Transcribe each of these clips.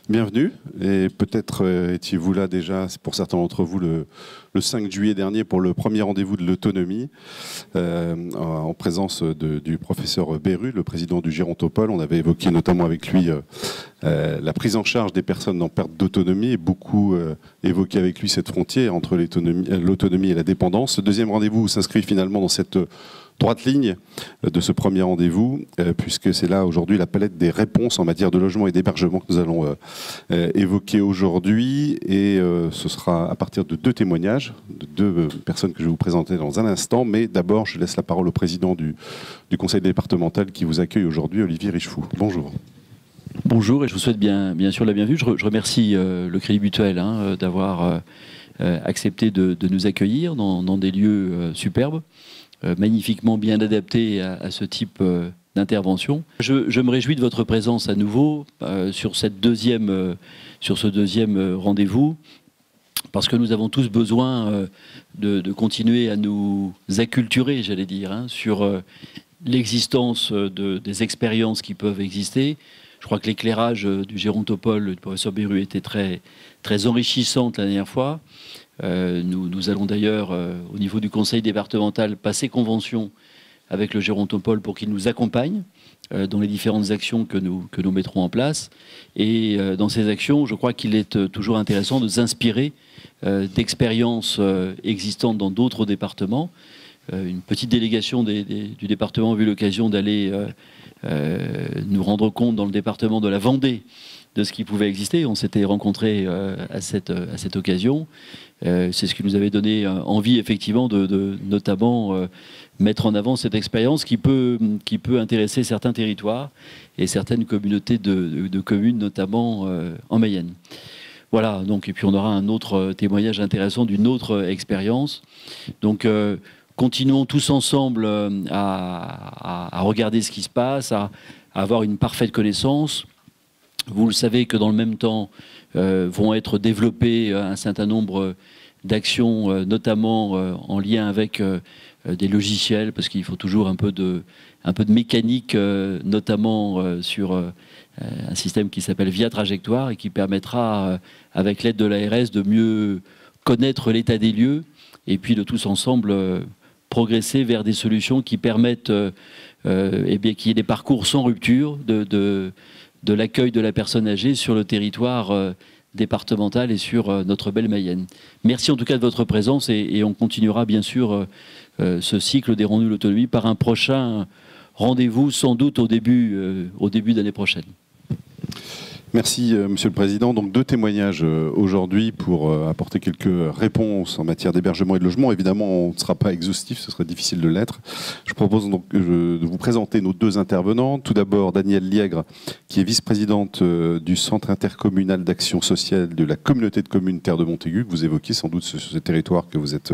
Bienvenue, et peut-être étiez-vous là déjà, pour certains d'entre vous, le 5 juillet dernier pour le premier rendez-vous de l'autonomie, en présence du professeur Beru, le président du Gérontopole. On avait évoqué notamment avec lui la prise en charge des personnes en perte d'autonomie et beaucoup évoqué avec lui cette frontière entre l'autonomie et la dépendance. Ce deuxième rendez-vous s'inscrit finalement dans cette droite ligne de ce premier rendez-vous, puisque c'est là aujourd'hui la palette des réponses en matière de logement et d'hébergement que nous allons évoquer aujourd'hui. Et ce sera à partir de deux témoignages, de deux personnes que je vais vous présenter dans un instant. Mais d'abord, je laisse la parole au président du conseil départemental qui vous accueille aujourd'hui, Olivier Richefou. Bonjour. Bonjour, et je vous souhaite bien sûr la bienvenue. Je remercie le Crédit Mutuel d'avoir accepté de nous accueillir dans des lieux superbes, magnifiquement bien adaptés à ce type d'intervention. Je me réjouis de votre présence à nouveau sur ce deuxième rendez-vous, parce que nous avons tous besoin de continuer à nous acculturer, j'allais dire, sur l'existence des expériences qui peuvent exister. Je crois que l'éclairage du Gérontopole du professeur Beru était très enrichissant la dernière fois. Nous allons d'ailleurs, au niveau du conseil départemental, passer convention avec le Gérontopole pour qu'il nous accompagne dans les différentes actions que nous mettrons en place. Et dans ces actions, je crois qu'il est toujours intéressant de s'inspirer d'expériences existantes dans d'autres départements. Une petite délégation du département a eu l'occasion d'aller nous rendre compte dans le département de la Vendée de ce qui pouvait exister. On s'était rencontrés à cette occasion. C'est ce qui nous avait donné envie, effectivement, de notamment mettre en avant cette expérience qui peut intéresser certains territoires et certaines communautés de communes, notamment en Mayenne. Voilà, donc, et puis on aura un autre témoignage intéressant d'une autre expérience. Donc, continuons tous ensemble à regarder ce qui se passe, à avoir une parfaite connaissance. Vous le savez que dans le même temps vont être développées un certain nombre d'actions, notamment en lien avec des logiciels, parce qu'il faut toujours un peu de mécanique, notamment sur un système qui s'appelle Via Trajectoire et qui permettra, avec l'aide de l'ARS, de mieux connaître l'état des lieux et puis de tous ensemble progresser vers des solutions qui permettent qu'il y ait des parcours sans rupture de l'accueil de la personne âgée sur le territoire départemental et sur notre belle Mayenne. Merci en tout cas de votre présence et on continuera bien sûr ce cycle des rendez-vous de l'autonomie par un prochain rendez-vous sans doute au début d'année prochaine. Merci Monsieur le Président. Donc deux témoignages aujourd'hui pour apporter quelques réponses en matière d'hébergement et de logement. Évidemment, on ne sera pas exhaustif, ce serait difficile de l'être. Je propose donc de vous présenter nos deux intervenants. Tout d'abord, Danielle Liègre, qui est vice-présidente du Centre intercommunal d'action sociale de la communauté de communes Terre de Montaigu. Vous évoquez sans doute ce territoire que vous êtes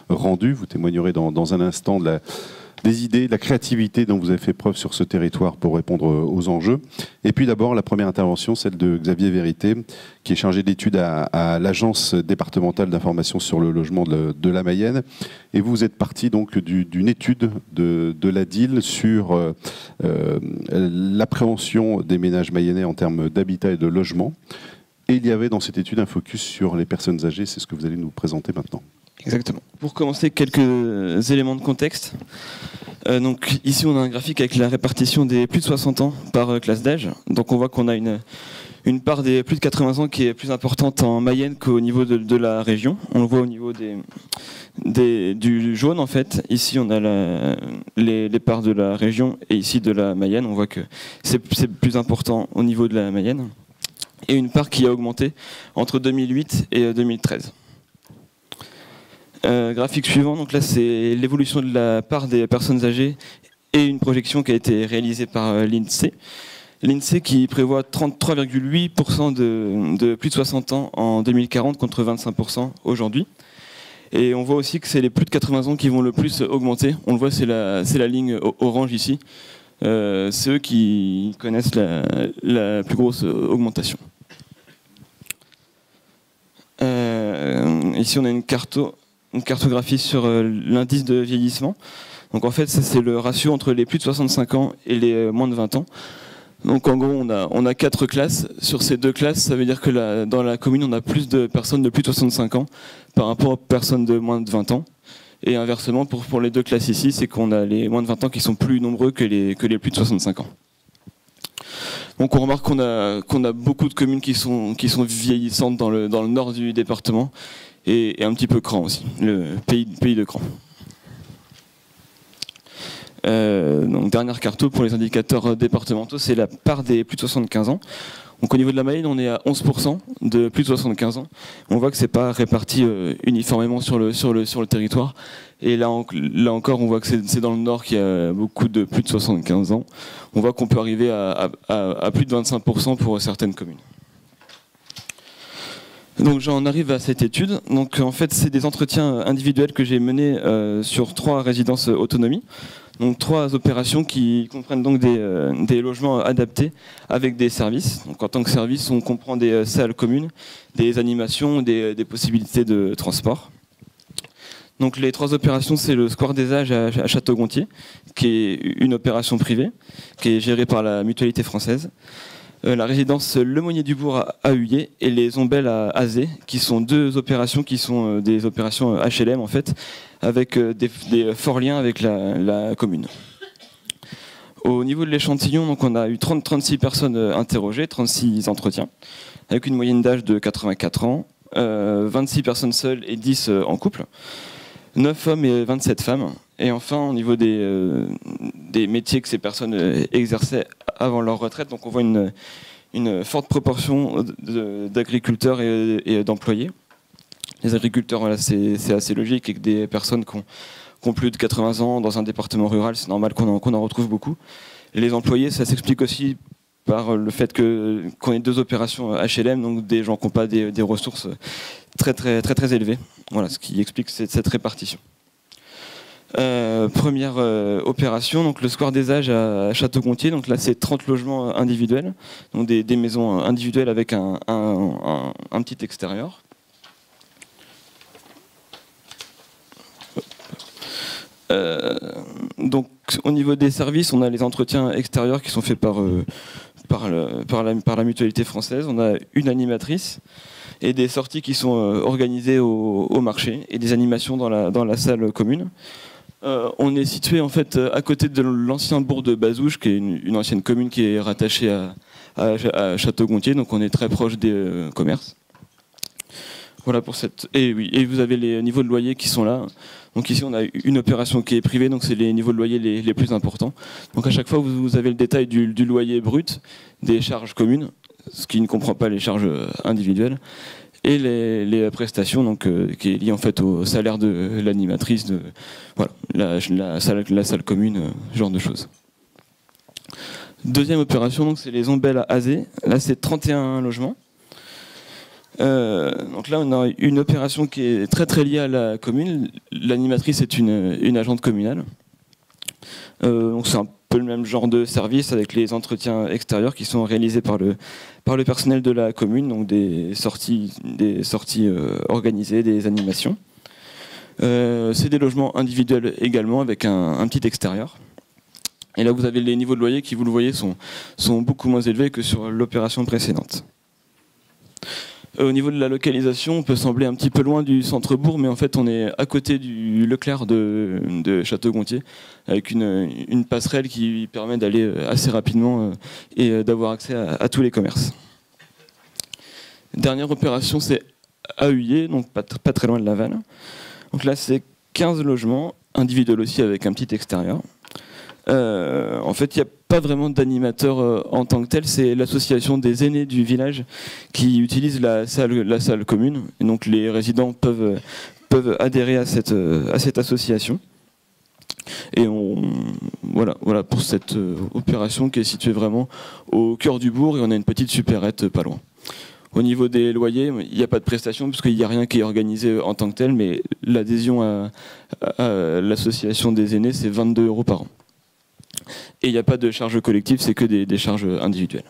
rendu. Vous témoignerez dans un instant des idées, de la créativité dont vous avez fait preuve sur ce territoire pour répondre aux enjeux. Et puis d'abord, la première intervention, celle de Xavier Vérité, qui est chargé d'études à l'Agence départementale d'information sur le logement de la Mayenne. Et vous êtes parti donc d'une étude de l'ADIL sur l'appréhension des ménages mayennais en termes d'habitat et de logement. Et il y avait dans cette étude un focus sur les personnes âgées. C'est ce que vous allez nous présenter maintenant. Exactement. Pour commencer, quelques éléments de contexte. Donc ici, on a un graphique avec la répartition des plus de 60 ans par classe d'âge. Donc on voit qu'on a une part des plus de 80 ans qui est plus importante en Mayenne qu'au niveau de la région. On le voit au niveau du jaune, en fait. Ici, on a les parts de la région et ici de la Mayenne. On voit que c'est plus important au niveau de la Mayenne. Et une part qui a augmenté entre 2008 et 2013. Graphique suivant, donc là c'est l'évolution de la part des personnes âgées et une projection qui a été réalisée par l'INSEE. L'INSEE qui prévoit 33,8% de plus de 60 ans en 2040 contre 25% aujourd'hui. Et on voit aussi que c'est les plus de 80 ans qui vont le plus augmenter. On le voit, c'est la ligne orange ici. C'est eux qui connaissent la plus grosse augmentation. Ici on a une cartographie sur l'indice de vieillissement. Donc en fait, c'est le ratio entre les plus de 65 ans et les moins de 20 ans. Donc en gros, on a 4 classes. Sur ces 2 classes, ça veut dire que dans la commune, on a plus de personnes de plus de 65 ans par rapport aux personnes de moins de 20 ans. Et inversement, pour les 2 classes ici, c'est qu'on a les moins de 20 ans qui sont plus nombreux que les plus de 65 ans. Donc on remarque qu'on a beaucoup de communes qui sont vieillissantes dans le nord du département et un petit peu Cran aussi, le pays de Cran. Donc dernière carte pour les indicateurs départementaux, c'est la part des plus de 75 ans. Donc au niveau de la Mayenne, on est à 11% de plus de 75 ans. On voit que c'est pas réparti uniformément sur le territoire. Et là encore, on voit que c'est dans le nord qu'il y a beaucoup de plus de 75 ans. On voit qu'on peut arriver à plus de 25% pour certaines communes. Donc j'en arrive à cette étude. Donc en fait, c'est des entretiens individuels que j'ai menés sur 3 résidences autonomie. Donc 3 opérations qui comprennent donc des logements adaptés avec des services. Donc en tant que service, on comprend des salles communes, des animations, des possibilités de transport. Donc les 3 opérations, c'est le Square des Âges à Château-Gontier, qui est une opération privée, qui est gérée par la Mutualité française. La résidence Lemonnier du Bourg à Huyé et les Ombelles à Azé, qui sont 2 opérations qui sont des opérations HLM en fait, avec des forts liens avec la commune. Au niveau de l'échantillon, donc on a eu 36 personnes interrogées, 36 entretiens, avec une moyenne d'âge de 84 ans, 26 personnes seules et 10 en couple, 9 hommes et 27 femmes. Et enfin, au niveau des métiers que ces personnes exerçaient avant leur retraite, donc on voit une forte proportion d'agriculteurs et d'employés. Les agriculteurs, voilà, c'est assez logique, et que des personnes qui ont plus de 80 ans dans un département rural, c'est normal qu'on en retrouve beaucoup. Et les employés, ça s'explique aussi par le fait qu'on ait 2 opérations HLM, donc des gens qui n'ont pas des ressources très élevées. Voilà, ce qui explique cette répartition. Première opération, donc le Square des Âges à Château-Gontier. Donc là, c'est 30 logements individuels, donc des maisons individuelles avec un petit extérieur. Donc au niveau des services, on a les entretiens extérieurs qui sont faits par la Mutualité française. On a une animatrice et des sorties qui sont organisées au marché et des animations dans la salle commune. On est situé en fait à côté de l'ancien bourg de Bazouges, qui est une ancienne commune qui est rattachée à Château-Gontier, donc on est très proche des commerces. Voilà pour cette. Et oui, et vous avez les niveaux de loyer qui sont là. Donc ici on a une opération qui est privée, donc c'est les niveaux de loyer les plus importants. Donc à chaque fois vous avez le détail du loyer brut, des charges communes, ce qui ne comprend pas les charges individuelles, et les prestations, donc qui est lié en fait au salaire de l'animatrice, voilà, la salle commune, ce genre de choses. Deuxième opération, donc c'est les Ombelles à Azé. Là c'est 31 logements. Donc là on a une opération qui est très liée à la commune. L'animatrice est une agente communale. Donc c'est un peu le même genre de service, avec les entretiens extérieurs qui sont réalisés par le personnel de la commune, donc des sorties organisées, des animations. C'est des logements individuels également, avec un petit extérieur. Et là vous avez les niveaux de loyer qui, vous le voyez, sont beaucoup moins élevés que sur l'opération précédente. Au niveau de la localisation, on peut sembler un petit peu loin du centre-bourg, mais en fait on est à côté du Leclerc de Château-Gontier, avec une passerelle qui permet d'aller assez rapidement et d'avoir accès à tous les commerces. Dernière opération, c'est à Huyé, donc pas très loin de Laval. Donc là c'est 15 logements, individuels aussi, avec un petit extérieur. En fait, il n'y a pas vraiment d'animateur en tant que tel, c'est l'association des aînés du village qui utilise la salle commune, et donc les résidents peuvent adhérer à cette association. Et voilà pour cette opération qui est située vraiment au cœur du bourg, et on a une petite supérette pas loin. Au niveau des loyers, il n'y a pas de prestation parce qu'il n'y a rien qui est organisé en tant que tel, mais l'adhésion à l'association des aînés, c'est 22 € par an. Et il n'y a pas de charges collectives, c'est que des charges individuelles.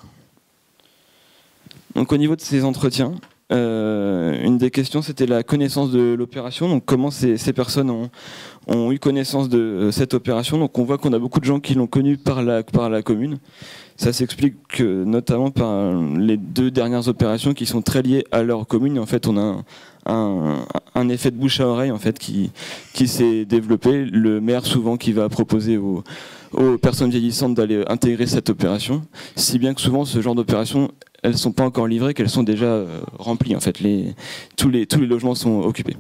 Donc au niveau de ces entretiens, Une des questions, c'était la connaissance de l'opération. Donc, comment ces personnes ont eu connaissance de cette opération. Donc, on voit qu'on a beaucoup de gens qui l'ont connue par la commune. Ça s'explique notamment par les 2 dernières opérations qui sont très liées à leur commune. En fait, on a un effet de bouche à oreille en fait, qui s'est développé. Le maire, souvent, qui va proposer aux personnes vieillissantes d'aller intégrer cette opération. Si bien que souvent, ce genre d'opération, elles ne sont pas encore livrées, qu'elles sont déjà remplies. En fait, tous les logements sont occupés.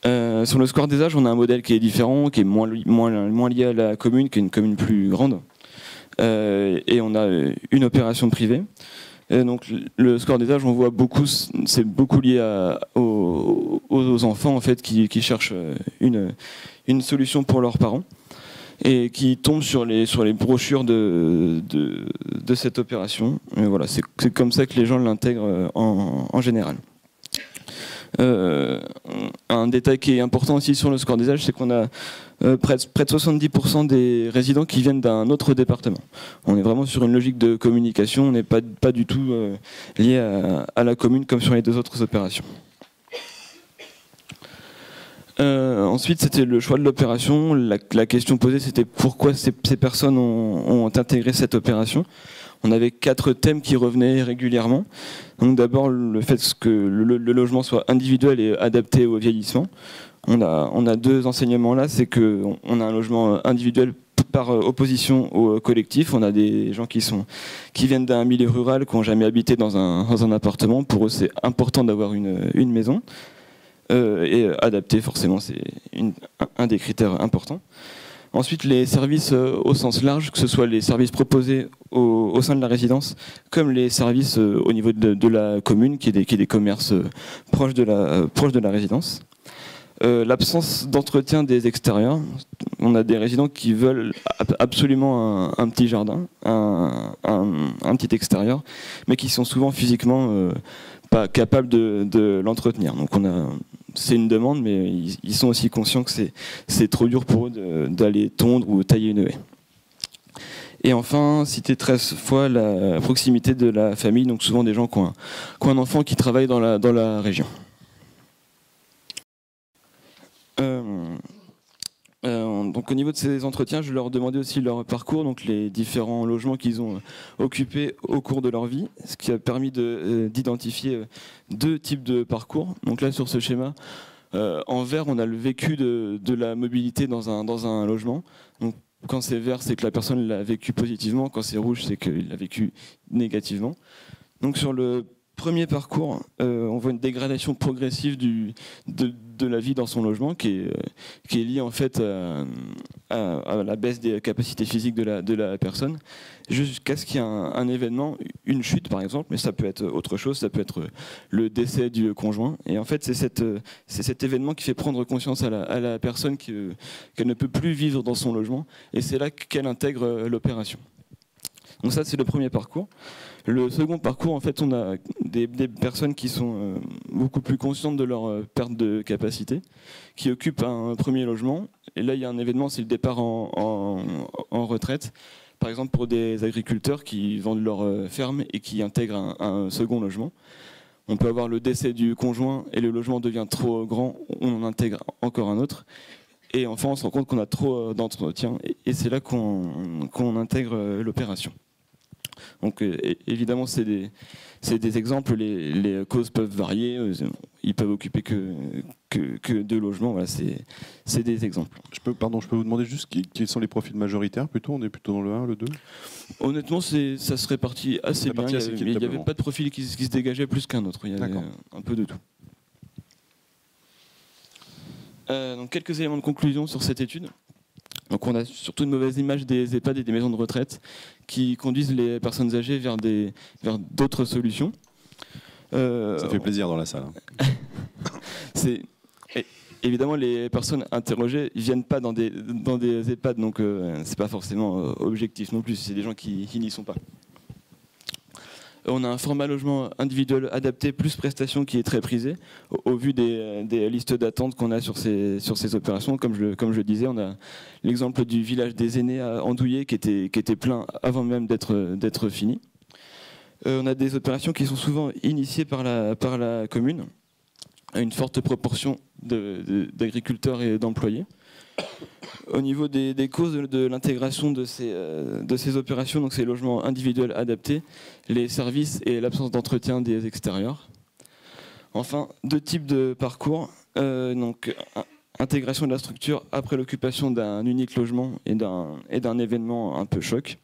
Sur le score des âges, on a un modèle qui est différent, qui est moins lié à la commune, qui est une commune plus grande. Et on a une opération privée. Et donc le score des âges, on voit beaucoup, c'est beaucoup lié aux enfants en fait qui cherchent une solution pour leurs parents et qui tombent sur les brochures de cette opération. Et voilà, c'est comme ça que les gens l'intègrent en général. Un détail qui est important aussi sur le score des âges, c'est qu'on a près de 70% des résidents qui viennent d'un autre département. On est vraiment sur une logique de communication, on n'est pas du tout lié à la commune comme sur les 2 autres opérations. Ensuite, c'était le choix de l'opération. La question posée, c'était pourquoi ces personnes ont intégré cette opération. On avait 4 thèmes qui revenaient régulièrement. Donc d'abord, le fait que le logement soit individuel et adapté au vieillissement. On a 2 enseignements là, c'est qu'on a un logement individuel par opposition au collectif. On a des gens qui viennent d'un milieu rural, qui n'ont jamais habité dans un appartement. Pour eux, c'est important d'avoir une maison. Et adapté, forcément, c'est un des critères importants. Ensuite, les services au sens large, que ce soit les services proposés au sein de la résidence, comme les services au niveau de la commune, qui est des commerces proches de la résidence. L'absence d'entretien des extérieurs. On a des résidents qui veulent absolument un petit jardin, un petit extérieur, mais qui sont souvent physiquement pas capables de l'entretenir. Donc c'est une demande, mais ils sont aussi conscients que c'est trop dur pour eux d'aller tondre ou tailler une haie. Et enfin, citer 13 fois la proximité de la famille, donc souvent des gens qui ont un enfant qui travaille dans la région. Donc au niveau de ces entretiens, je leur demandais aussi leur parcours, donc les différents logements qu'ils ont occupés au cours de leur vie, ce qui a permis d'identifier 2 types de parcours. Donc là sur ce schéma, en vert on a le vécu de la mobilité dans un logement. Donc quand c'est vert, c'est que la personne l'a vécu positivement, quand c'est rouge, c'est qu'il l'a vécu négativement. Donc sur le premier parcours, on voit une dégradation progressive de la vie dans son logement qui est liée en fait à la baisse des capacités physiques de la personne, jusqu'à ce qu'il y ait un événement, une chute par exemple, mais ça peut être autre chose, ça peut être le décès du conjoint. Et en fait, c'est cet événement qui fait prendre conscience à la personne qu'elle ne peut plus vivre dans son logement, et c'est là qu'elle intègre l'opération. Donc ça, c'est le premier parcours. Le second parcours, en fait, on a des personnes qui sont beaucoup plus conscientes de leur perte de capacité, qui occupent un premier logement. Et là, il y a un événement, c'est le départ en retraite. Par exemple, pour des agriculteurs qui vendent leur ferme et qui intègrent un second logement. On peut avoir le décès du conjoint et le logement devient trop grand, on en intègre encore un autre. Et enfin, on se rend compte qu'on a trop d'entretien. Et c'est là qu'on intègre l'opération. Donc évidemment, c'est des exemples, les causes peuvent varier, ils peuvent occuper que 2 logements, voilà, c'est des exemples. Je peux vous demander juste quels sont les profils majoritaires plutôt? On est plutôt dans le 1, le 2? Honnêtement, ça se répartit assez bien, il n'y avait pas de profil qui se dégageait plus qu'un autre, il y avait un peu de tout. Donc quelques éléments de conclusion sur cette étude. Donc on a surtout une mauvaise image des EHPAD et des maisons de retraite qui conduisent les personnes âgées vers d'autres solutions. Ça fait plaisir dans la salle. Évidemment, les personnes interrogées ne viennent pas dans des EHPAD, donc c'est pas forcément objectif non plus, c'est des gens qui n'y sont pas. On a un format logement individuel adapté plus prestations qui est très prisé au vu des listes d'attente qu'on a sur ces opérations. Comme je le disais, on a l'exemple du village des aînés à Andouillé qui était plein avant même d'être fini. On a des opérations qui sont souvent initiées par la commune, à une forte proportion d'agriculteurs et d'employés. Au niveau des causes de l'intégration de ces opérations, donc ces logements individuels adaptés, les services et l'absence d'entretien des extérieurs. Enfin, 2 types de parcours, donc intégration de la structure après l'occupation d'un unique logement et d'un événement un peu choc,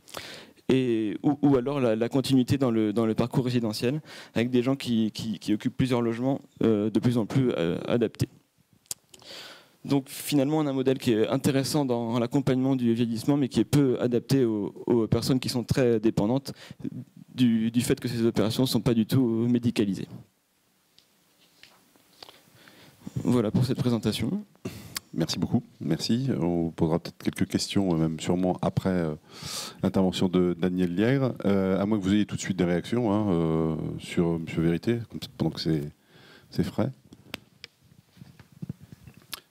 ou alors la continuité dans le parcours résidentiel, avec des gens qui occupent plusieurs logements de plus en plus adaptés. Donc finalement, on a un modèle qui est intéressant dans l'accompagnement du vieillissement, mais qui est peu adapté aux personnes qui sont très dépendantes du fait que ces opérations ne sont pas du tout médicalisées. Voilà pour cette présentation. Merci beaucoup, merci. On posera peut-être quelques questions, même sûrement après l'intervention de Daniel Liègre, à moins que vous ayez tout de suite des réactions sur Monsieur Vérité, pendant que c'est frais.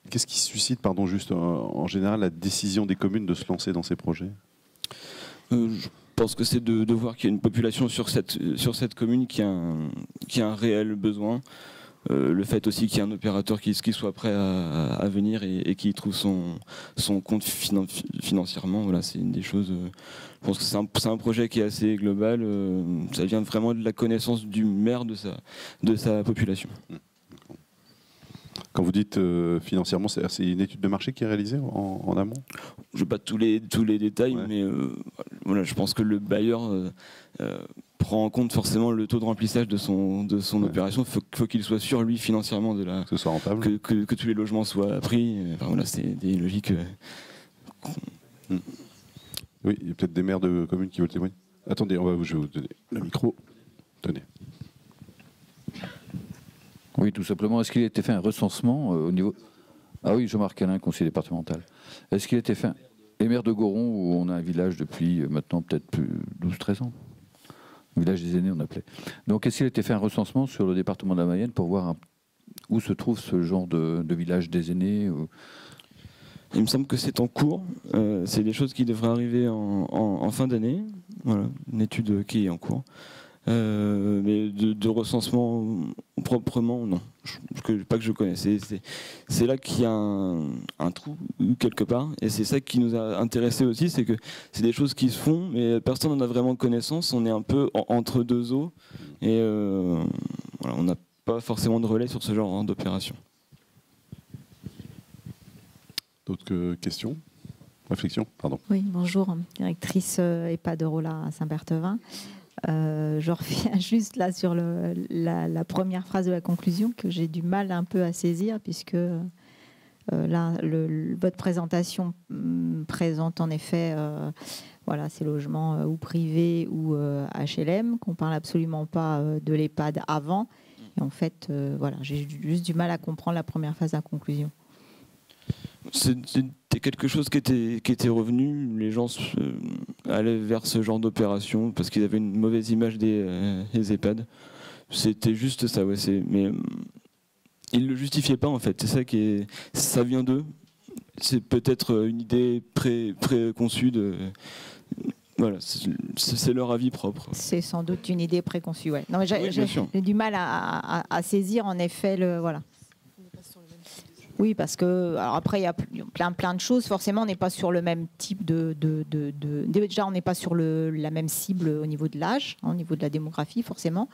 Qu'est-ce qui suscite, pardon, juste en général, la décision des communes de se lancer dans ces projets ? Je pense que c'est de voir qu'il y a une population sur cette commune qui a un réel besoin. Le fait aussi qu'il y ait un opérateur qui soit prêt à venir et qui trouve son compte financièrement, voilà, c'est une des choses. Je pense que c'est un projet qui est assez global. Ça vient vraiment de la connaissance du maire de sa population. Quand vous dites financièrement, c'est une étude de marché qui est réalisée en amont ? Je n'ai pas tous les détails, ouais. Mais voilà, je pense que le bailleur prend en compte forcément le taux de remplissage de son ouais. Opération. Il faut qu'il soit sûr, lui, financièrement, que ce soit rentable. Que tous les logements soient pris. Enfin, voilà, c'est des logiques. Oui, il y a peut-être des maires de communes qui veulent témoigner. Attendez, je vais vous donner le micro. Tenez. Oui, tout simplement. Est-ce qu'il a été fait un recensement au niveau... Ah oui, Jean-Marc Alain, conseiller départemental. Est-ce qu'il a été fait... Les maires de Goron, où on a un village depuis maintenant peut-être 12-13 ans. Le village des aînés, on appelait. Donc, est-ce qu'il a été fait un recensement sur le département de la Mayenne pour voir où se trouve ce genre de village des aînés Il me semble que c'est en cours. C'est des choses qui devraient arriver en fin d'année. Voilà, une étude qui est en cours. Mais de recensement proprement, non. Pas que je connaisse. C'est là qu'il y a un trou quelque part. Et c'est ça qui nous a intéressés aussi, c'est que c'est des choses qui se font, mais personne n'en a vraiment connaissance. On est un peu entre deux eaux. Et voilà, on n'a pas forcément de relais sur ce genre d'opération. D'autres questions ? Réflexions, pardon. Oui, bonjour, directrice EHPAD Rola à Saint-Berthevin. Je reviens juste là sur la première phrase de la conclusion que j'ai du mal un peu à saisir, puisque là, votre présentation présente en effet voilà, ces logements ou privés ou HLM, qu'on ne parle absolument pas de l'EHPAD avant. Et en fait, voilà, j'ai juste du mal à comprendre la première phase de la conclusion. C'était quelque chose qui était revenu. Les gens allaient vers ce genre d'opération parce qu'ils avaient une mauvaise image des EHPAD. C'était juste ça, ouais. Mais ils ne le justifiaient pas, en fait. C'est ça ça vient d'eux. C'est peut-être une idée préconçue de... Voilà, c'est leur avis propre. C'est sans doute une idée préconçue, ouais. Non, mais j'ai du mal à saisir, en effet, voilà. Oui, parce que alors après il y a plein de choses. Forcément, on n'est pas sur le même type déjà, on n'est pas sur la même cible au niveau de l'âge, au niveau de la démographie, forcément.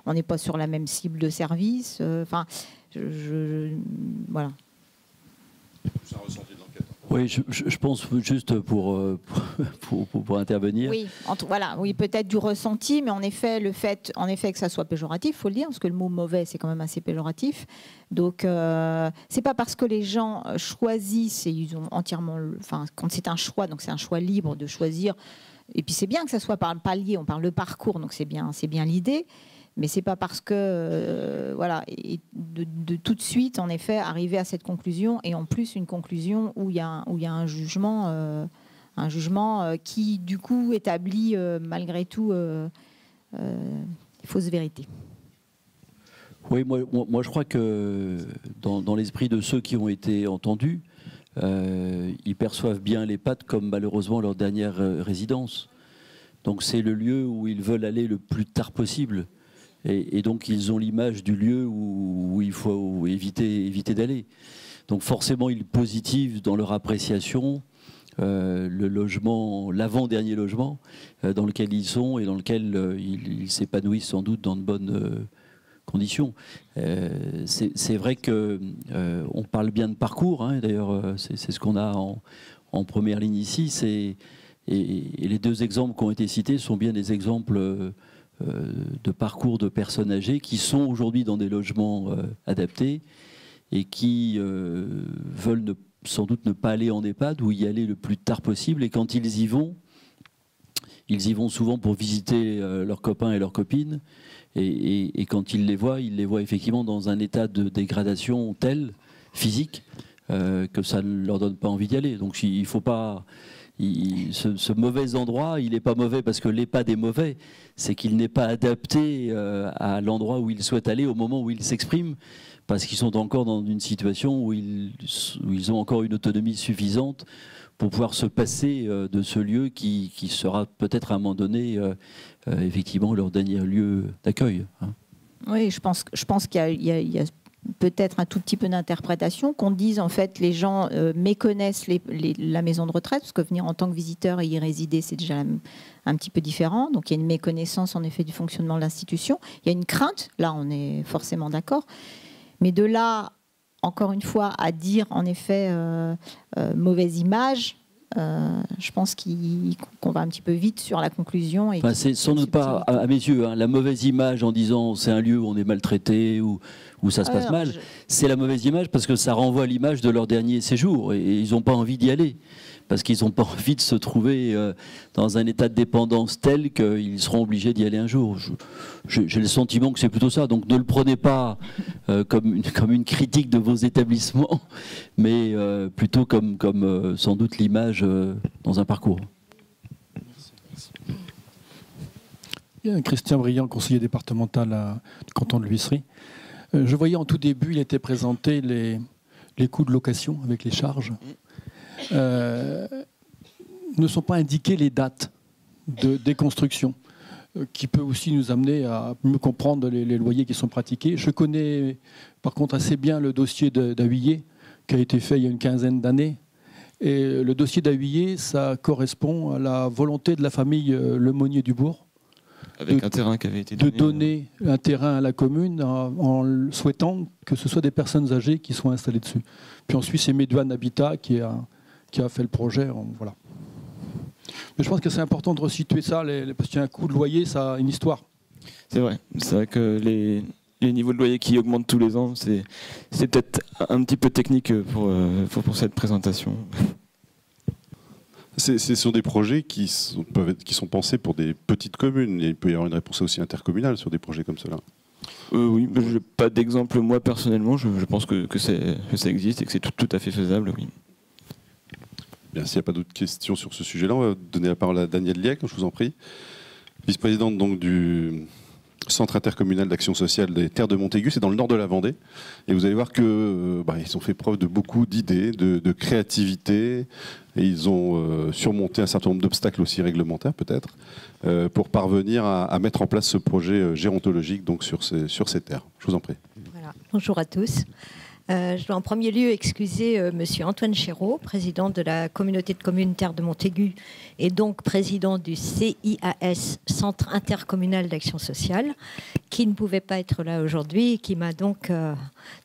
On n'est pas sur la même cible de service. Enfin, voilà. C'est un ressenti de l'enquête. Oui, je pense juste pour intervenir. Oui, voilà, oui, peut-être du ressenti, mais en effet, le fait que ça soit péjoratif, il faut le dire, parce que le mot mauvais, c'est quand même assez péjoratif. Donc, c'est pas parce que les gens choisissent, et ils ont entièrement, enfin, quand c'est un choix, donc c'est un choix libre de choisir. Et puis c'est bien que ça soit par le palier, on parle de parcours, donc c'est bien l'idée. Mais c'est pas parce que voilà, et de tout de suite, en effet, arriver à cette conclusion, et en plus une conclusion où il y a un jugement qui du coup établit malgré tout fausse vérité. Oui, moi je crois que dans l'esprit de ceux qui ont été entendus, ils perçoivent bien l'EHPAD comme malheureusement leur dernière résidence. Donc c'est le lieu où ils veulent aller le plus tard possible. Et donc ils ont l'image du lieu où il faut éviter d'aller. Donc forcément ils positivent dans leur appréciation le logement, l'avant-dernier logement dans lequel ils sont et dans lequel ils s'épanouissent sans doute dans de bonnes conditions. C'est vrai qu'on parle bien de parcours, hein, d'ailleurs c'est ce qu'on a en première ligne ici. Et les deux exemples qui ont été cités sont bien des exemples de parcours de personnes âgées qui sont aujourd'hui dans des logements adaptés et qui veulent sans doute ne pas aller en EHPAD ou y aller le plus tard possible. Et quand ils y vont souvent pour visiter leurs copains et leurs copines. Et quand ils les voient effectivement dans un état de dégradation tel, physique, que ça ne leur donne pas envie d'y aller. Donc il ne faut pas... Ce mauvais endroit, il n'est pas mauvais parce que l'EHPAD est mauvais, c'est qu'il n'est pas adapté à l'endroit où ils souhaitent aller au moment où ils s'expriment, parce qu'ils sont encore dans une situation où ils ont encore une autonomie suffisante pour pouvoir se passer de ce lieu qui sera peut-être à un moment donné effectivement leur dernier lieu d'accueil. Hein. Oui, je pense qu'il y a peut-être un tout petit peu d'interprétation, qu'on dise en fait les gens méconnaissent la maison de retraite, parce que venir en tant que visiteur et y résider, c'est déjà un petit peu différent. Donc il y a une méconnaissance en effet du fonctionnement de l'institution. Il y a une crainte, là on est forcément d'accord. Mais de là, encore une fois, à dire en effet mauvaise image, je pense qu'on va un petit peu vite sur la conclusion. Enfin, c'est sans doute pas, à mes yeux, hein, la mauvaise image en disant c'est un lieu où on est maltraité, où ça se passe mal. C'est la mauvaise image parce que ça renvoie à l'image de leur dernier séjour et ils n'ont pas envie d'y aller. Parce qu'ils n'ont pas envie de se trouver dans un état de dépendance tel qu'ils seront obligés d'y aller un jour. J'ai le sentiment que c'est plutôt ça. Donc ne le prenez pas comme une critique de vos établissements, mais plutôt comme sans doute l'image dans un parcours. Il y a Christian Briand, conseiller départemental du canton de l'Huisserie. Je voyais en tout début, il était présenté les coûts de location avec les charges. Ne sont pas indiquées les dates de déconstruction, qui peut aussi nous amener à mieux comprendre les loyers qui sont pratiqués. Je connais par contre assez bien le dossier d'Ahuillé, qui a été fait il y a une quinzaine d'années. Et le dossier d'Ahuillé, ça correspond à la volonté de la famille Lemonnier du Bourg, avec un terrain qui avait été donné, de donner un terrain à la commune en souhaitant que ce soit des personnes âgées qui soient installées dessus. Puis ensuite, c'est Méduane Habitat qui a fait le projet. Voilà. Mais je pense que c'est important de resituer ça, parce qu'il y a un coût de loyer, ça a une histoire. C'est vrai que les niveaux de loyer qui augmentent tous les ans, c'est peut-être un petit peu technique pour cette présentation. Ce sont des projets qui sont pensés pour des petites communes. Et il peut y avoir une réponse aussi intercommunale sur des projets comme cela. Oui, je n'ai pas d'exemple moi personnellement. Je pense que ça existe et que c'est tout à fait faisable. Oui. Bien, s'il n'y a pas d'autres questions sur ce sujet-là, on va donner la parole à Danielle Liec, je vous en prie, vice-présidente donc du Centre intercommunal d'action sociale des Terres de Montaigu, c'est dans le nord de la Vendée. Et vous allez voir que ils ont fait preuve de beaucoup d'idées, de créativité, et ils ont surmonté un certain nombre d'obstacles aussi réglementaires peut-être, pour parvenir à mettre en place ce projet gérontologique donc sur ces terres. Je vous en prie. Voilà. Bonjour à tous. Je dois en premier lieu excuser Monsieur Antoine Chéreau, président de la communauté de communes Terres de Montaigu et donc président du CIAS, Centre intercommunal d'action sociale, qui ne pouvait pas être là aujourd'hui et qui m'a donc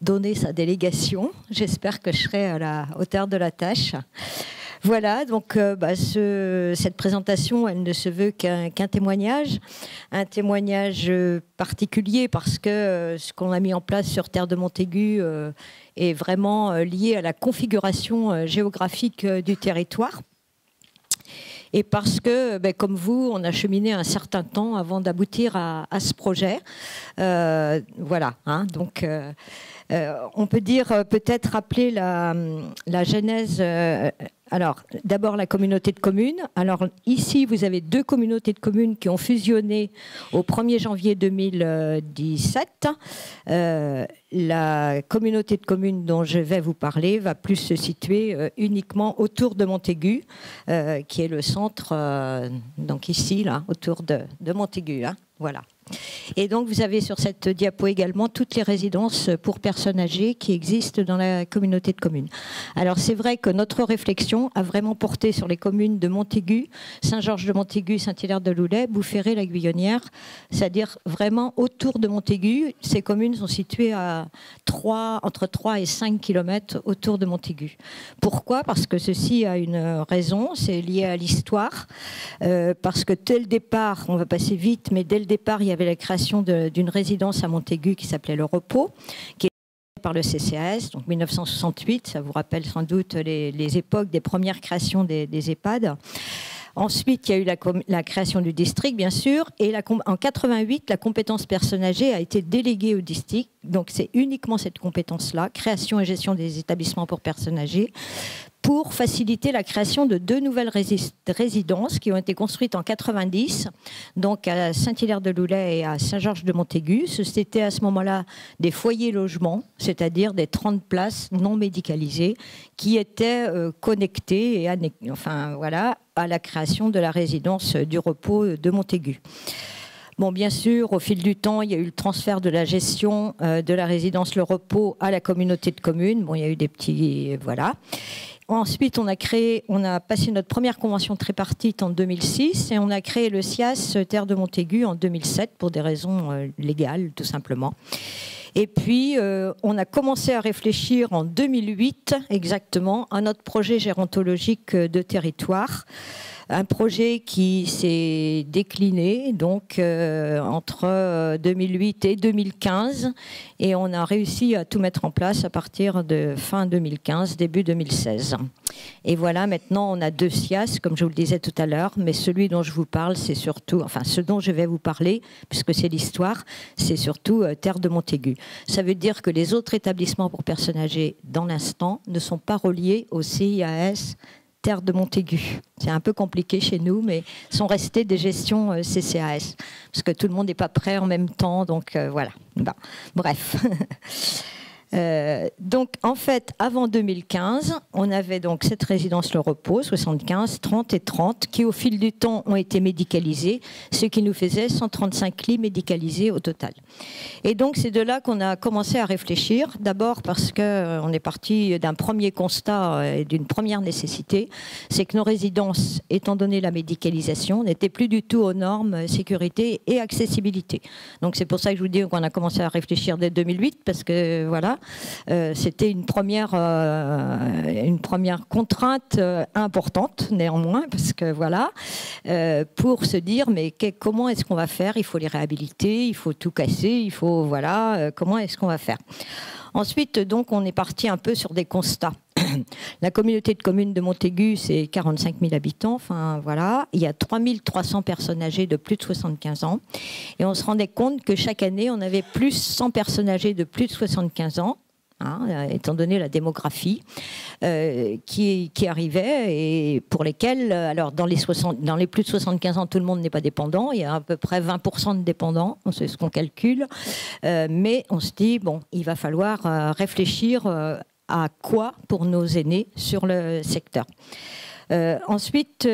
donné sa délégation. J'espère que je serai à la hauteur de la tâche. Voilà, donc cette présentation, elle ne se veut qu'un témoignage, un témoignage particulier parce que ce qu'on a mis en place sur Terre de Montaigu est vraiment lié à la configuration géographique du territoire. Et parce que, comme vous, on a cheminé un certain temps avant d'aboutir à ce projet. Voilà, hein, donc... on peut dire, peut-être rappeler la genèse Alors, d'abord la communauté de communes. Alors ici, vous avez 2 communautés de communes qui ont fusionné au 1er janvier 2017. La communauté de communes dont je vais vous parler va plus se situer uniquement autour de Montaigu, qui est le centre, donc ici, là, autour de Montaigu. Hein, voilà. Et donc, vous avez sur cette diapo également toutes les résidences pour personnes âgées qui existent dans la communauté de communes. Alors, c'est vrai que notre réflexion a vraiment porté sur les communes de Montaigu, Saint-Georges-de-Montaigu, Saint-Hilaire-de-Loulay, Boufféré, la Guyonnière, c'est-à-dire vraiment autour de Montaigu. Ces communes sont situées à entre 3 et 5 km autour de Montaigu. Pourquoi? Parce que ceci a une raison, c'est lié à l'histoire, parce que dès le départ, on va passer vite, mais dès le départ, il y avait la création d'une résidence à Montaigu qui s'appelait Le Repos, qui est par le CCAS, donc 1968, ça vous rappelle sans doute les époques des premières créations des EHPAD. Ensuite, il y a eu la création du district, bien sûr, et en 88, la compétence personnes âgées a été déléguée au district. Donc, c'est uniquement cette compétence-là, création et gestion des établissements pour personnes âgées, pour faciliter la création de 2 nouvelles résidences qui ont été construites en 90, donc à Saint-Hilaire-de-Loulay et à Saint-Georges-de-Montaigu. C'était à ce moment-là des foyers logements, c'est-à-dire des 30 places non médicalisées qui étaient connectées et enfin, voilà, à la création de la résidence du repos de Montaigu. Bon, bien sûr, au fil du temps, il y a eu le transfert de la gestion de la résidence Le Repos à la communauté de communes. Bon, il y a eu des petits... voilà. Ensuite, on a passé notre première convention tripartite en 2006 et on a créé le SIAS Terre de Montaigu en 2007 pour des raisons légales, tout simplement. Et puis, on a commencé à réfléchir en 2008 exactement à notre projet gérontologique de territoire. Un projet qui s'est décliné donc entre 2008 et 2015 et on a réussi à tout mettre en place à partir de fin 2015, début 2016. Et voilà, maintenant on a 2 SIAS, comme je vous le disais tout à l'heure, mais celui dont je vous parle, c'est surtout, enfin ce dont je vais vous parler, puisque c'est l'histoire, c'est surtout Terre de Montaigu. Ça veut dire que les autres établissements pour personnes âgées, dans l'instant, ne sont pas reliés au CIAS Terre de Montaigu. C'est un peu compliqué chez nous, mais sont restés des gestions CCAS, parce que tout le monde n'est pas prêt en même temps, donc voilà. Bon, bref. Donc, en fait, avant 2015, on avait donc cette résidence Le Repos, 75, 30 et 30, qui au fil du temps ont été médicalisées, ce qui nous faisait 135 lits médicalisés au total. Et donc, c'est de là qu'on a commencé à réfléchir. D'abord parce qu'on est parti d'un premier constat et d'une première nécessité, c'est que nos résidences, étant donné la médicalisation, n'étaient plus du tout aux normes sécurité et accessibilité. Donc, c'est pour ça que je vous dis qu'on a commencé à réfléchir dès 2008, parce que voilà, c'était une première contrainte importante néanmoins, parce que voilà, pour se dire mais comment est-ce qu'on va faire? Il faut les réhabiliter, il faut tout casser, il faut voilà, comment est-ce qu'on va faire? Ensuite, donc, on est parti un peu sur des constats. La communauté de communes de Montaigu, c'est 45 000 habitants. Enfin, voilà. Il y a 3 300 personnes âgées de plus de 75 ans. Et on se rendait compte que chaque année, on avait plus 100 personnes âgées de plus de 75 ans. Hein, étant donné la démographie qui arrivait et pour lesquelles, alors dans les plus de 75 ans, tout le monde n'est pas dépendant, il y a à peu près 20% de dépendants, c'est ce qu'on calcule, mais on se dit, bon, il va falloir réfléchir à quoi pour nos aînés sur le secteur. Ensuite,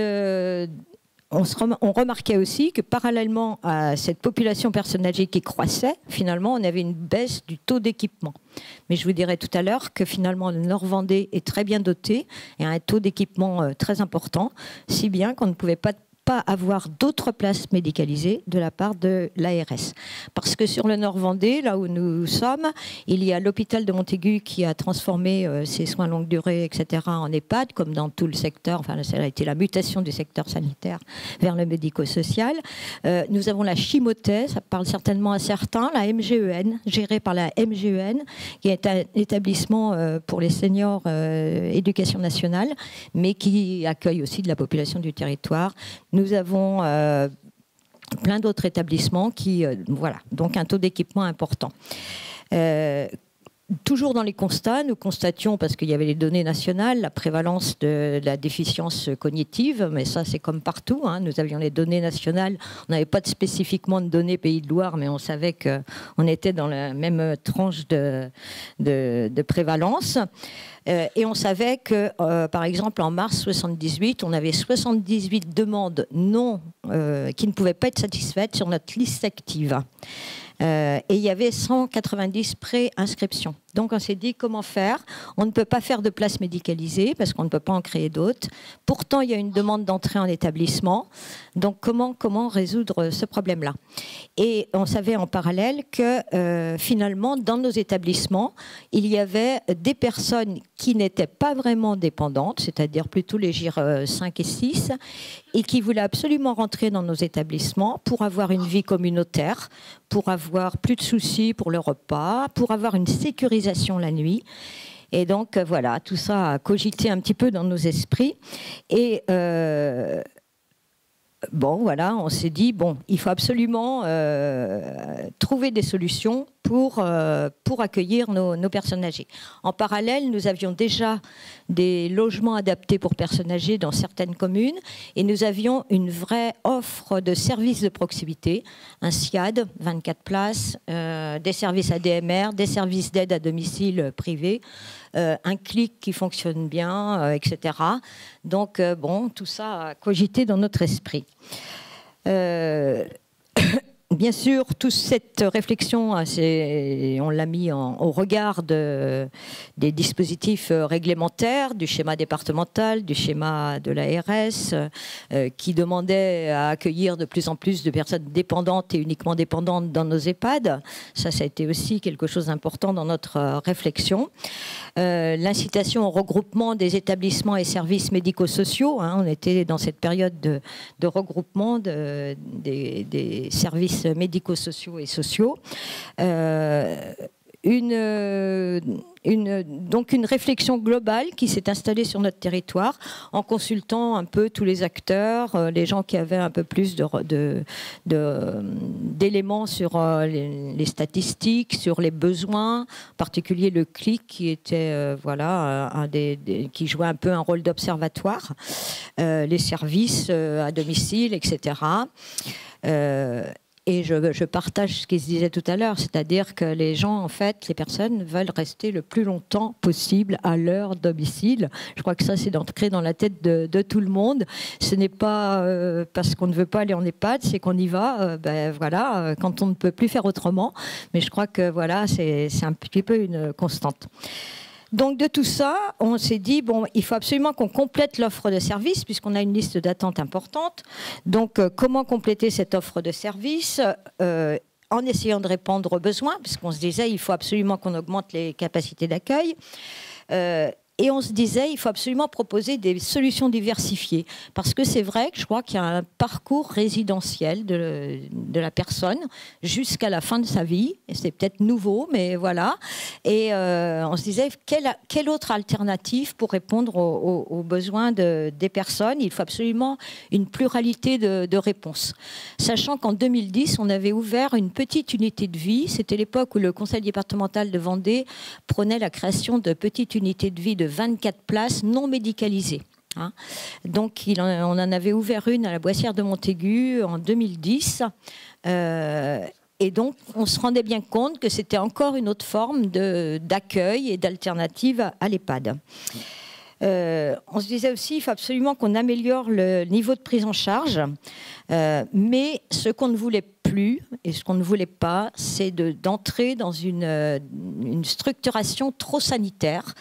on remarquait aussi que parallèlement à cette population personnes âgées qui croissait, finalement, on avait une baisse du taux d'équipement. Mais je vous dirai tout à l'heure que finalement, le Nord-Vendée est très bien doté et a un taux d'équipement très important, si bien qu'on ne pouvait pas avoir d'autres places médicalisées de la part de l'ARS. Parce que sur le Nord-Vendée, là où nous sommes, il y a l'hôpital de Montaigu qui a transformé ses soins longue durée, etc., en EHPAD, comme dans tout le secteur. Enfin, ça a été la mutation du secteur sanitaire vers le médico-social. Nous avons la Chimotée, ça parle certainement à certains, la MGEN, gérée par la MGEN, qui est un établissement pour les seniors éducation nationale, mais qui accueille aussi de la population du territoire. Nous avons plein d'autres établissements qui, voilà, donc un taux d'équipement important. toujours dans les constats, nous constations, parce qu'il y avait les données nationales, la prévalence de la déficience cognitive, mais ça c'est comme partout, hein. Nous avions les données nationales, on n'avait pas spécifiquement de données Pays de Loire, mais on savait qu'on était dans la même tranche de prévalence. Et on savait que, par exemple, en mars 78, on avait 78 demandes qui ne pouvaient pas être satisfaites sur notre liste active. Et il y avait 190 pré-inscriptions. Donc on s'est dit comment faire. On ne peut pas faire de places médicalisées parce qu'on ne peut pas en créer d'autres. Pourtant, il y a une demande d'entrée en établissement. Donc comment résoudre ce problème-là? Et on savait en parallèle que finalement, dans nos établissements, il y avait des personnes qui n'étaient pas vraiment dépendantes, c'est-à-dire plutôt les GIR 5 et 6, et qui voulaient absolument rentrer dans nos établissements pour avoir une vie communautaire, pour avoir plus de soucis pour le repas, pour avoir une sécurisation la nuit. Et donc voilà, tout ça a cogité un petit peu dans nos esprits. Et bon, voilà, on s'est dit, bon, il faut absolument trouver des solutions pour accueillir nos personnes âgées. En parallèle, nous avions déjà des logements adaptés pour personnes âgées dans certaines communes et nous avions une vraie offre de services de proximité, un SIAD, 24 places, des services ADMR, des services d'aide à domicile privés, un clic qui fonctionne bien, etc. Donc, bon, tout ça a cogité dans notre esprit. Bien sûr, toute cette réflexion, on l'a mis au regard des dispositifs réglementaires, du schéma départemental, du schéma de l'ARS, qui demandait à accueillir de plus en plus de personnes dépendantes et uniquement dépendantes dans nos EHPAD. Ça a été aussi quelque chose d'important dans notre réflexion. L'incitation au regroupement des établissements et services médico-sociaux. On était dans cette période de regroupement des services médico-sociaux et sociaux. Donc une réflexion globale qui s'est installée sur notre territoire en consultant un peu tous les acteurs, les gens qui avaient un peu plus d'éléments sur les statistiques, sur les besoins, en particulier le CLIC qui était qui jouait un peu un rôle d'observatoire, les services à domicile, etc. Et je partage ce qui se disait tout à l'heure, c'est-à-dire que les gens, en fait, les personnes veulent rester le plus longtemps possible à leur domicile. Je crois que ça, c'est ancré dans la tête de tout le monde. Ce n'est pas parce qu'on ne veut pas aller en EHPAD, c'est qu'on y va, quand on ne peut plus faire autrement. Mais je crois que voilà, c'est un petit peu une constante. Donc de tout ça, on s'est dit, bon, il faut absolument qu'on complète l'offre de services puisqu'on a une liste d'attente importante. Donc comment compléter cette offre de services en essayant de répondre aux besoins, puisqu'on se disait, il faut absolument qu'on augmente les capacités d'accueil. Et on se disait, il faut absolument proposer des solutions diversifiées. Parce que c'est vrai que je crois qu'il y a un parcours résidentiel de la personne jusqu'à la fin de sa vie. Et c'est peut-être nouveau, mais voilà. Et on se disait, quelle autre alternative pour répondre aux besoins des personnes? Il faut absolument une pluralité de réponses. Sachant qu'en 2010, on avait ouvert une petite unité de vie. C'était l'époque où le conseil départemental de Vendée prônait la création de petites unités de vie de 24 places non médicalisées. Donc on en avait ouvert une à la Boissière de Montaigu en 2010. Et donc on se rendait bien compte que c'était encore une autre forme d'accueil et d'alternative à l'EHPAD. On se disait aussi qu'il faut absolument qu'on améliore le niveau de prise en charge. Mais ce qu'on ne voulait plus et ce qu'on ne voulait pas, c'est d'entrer dans une structuration trop sanitaire.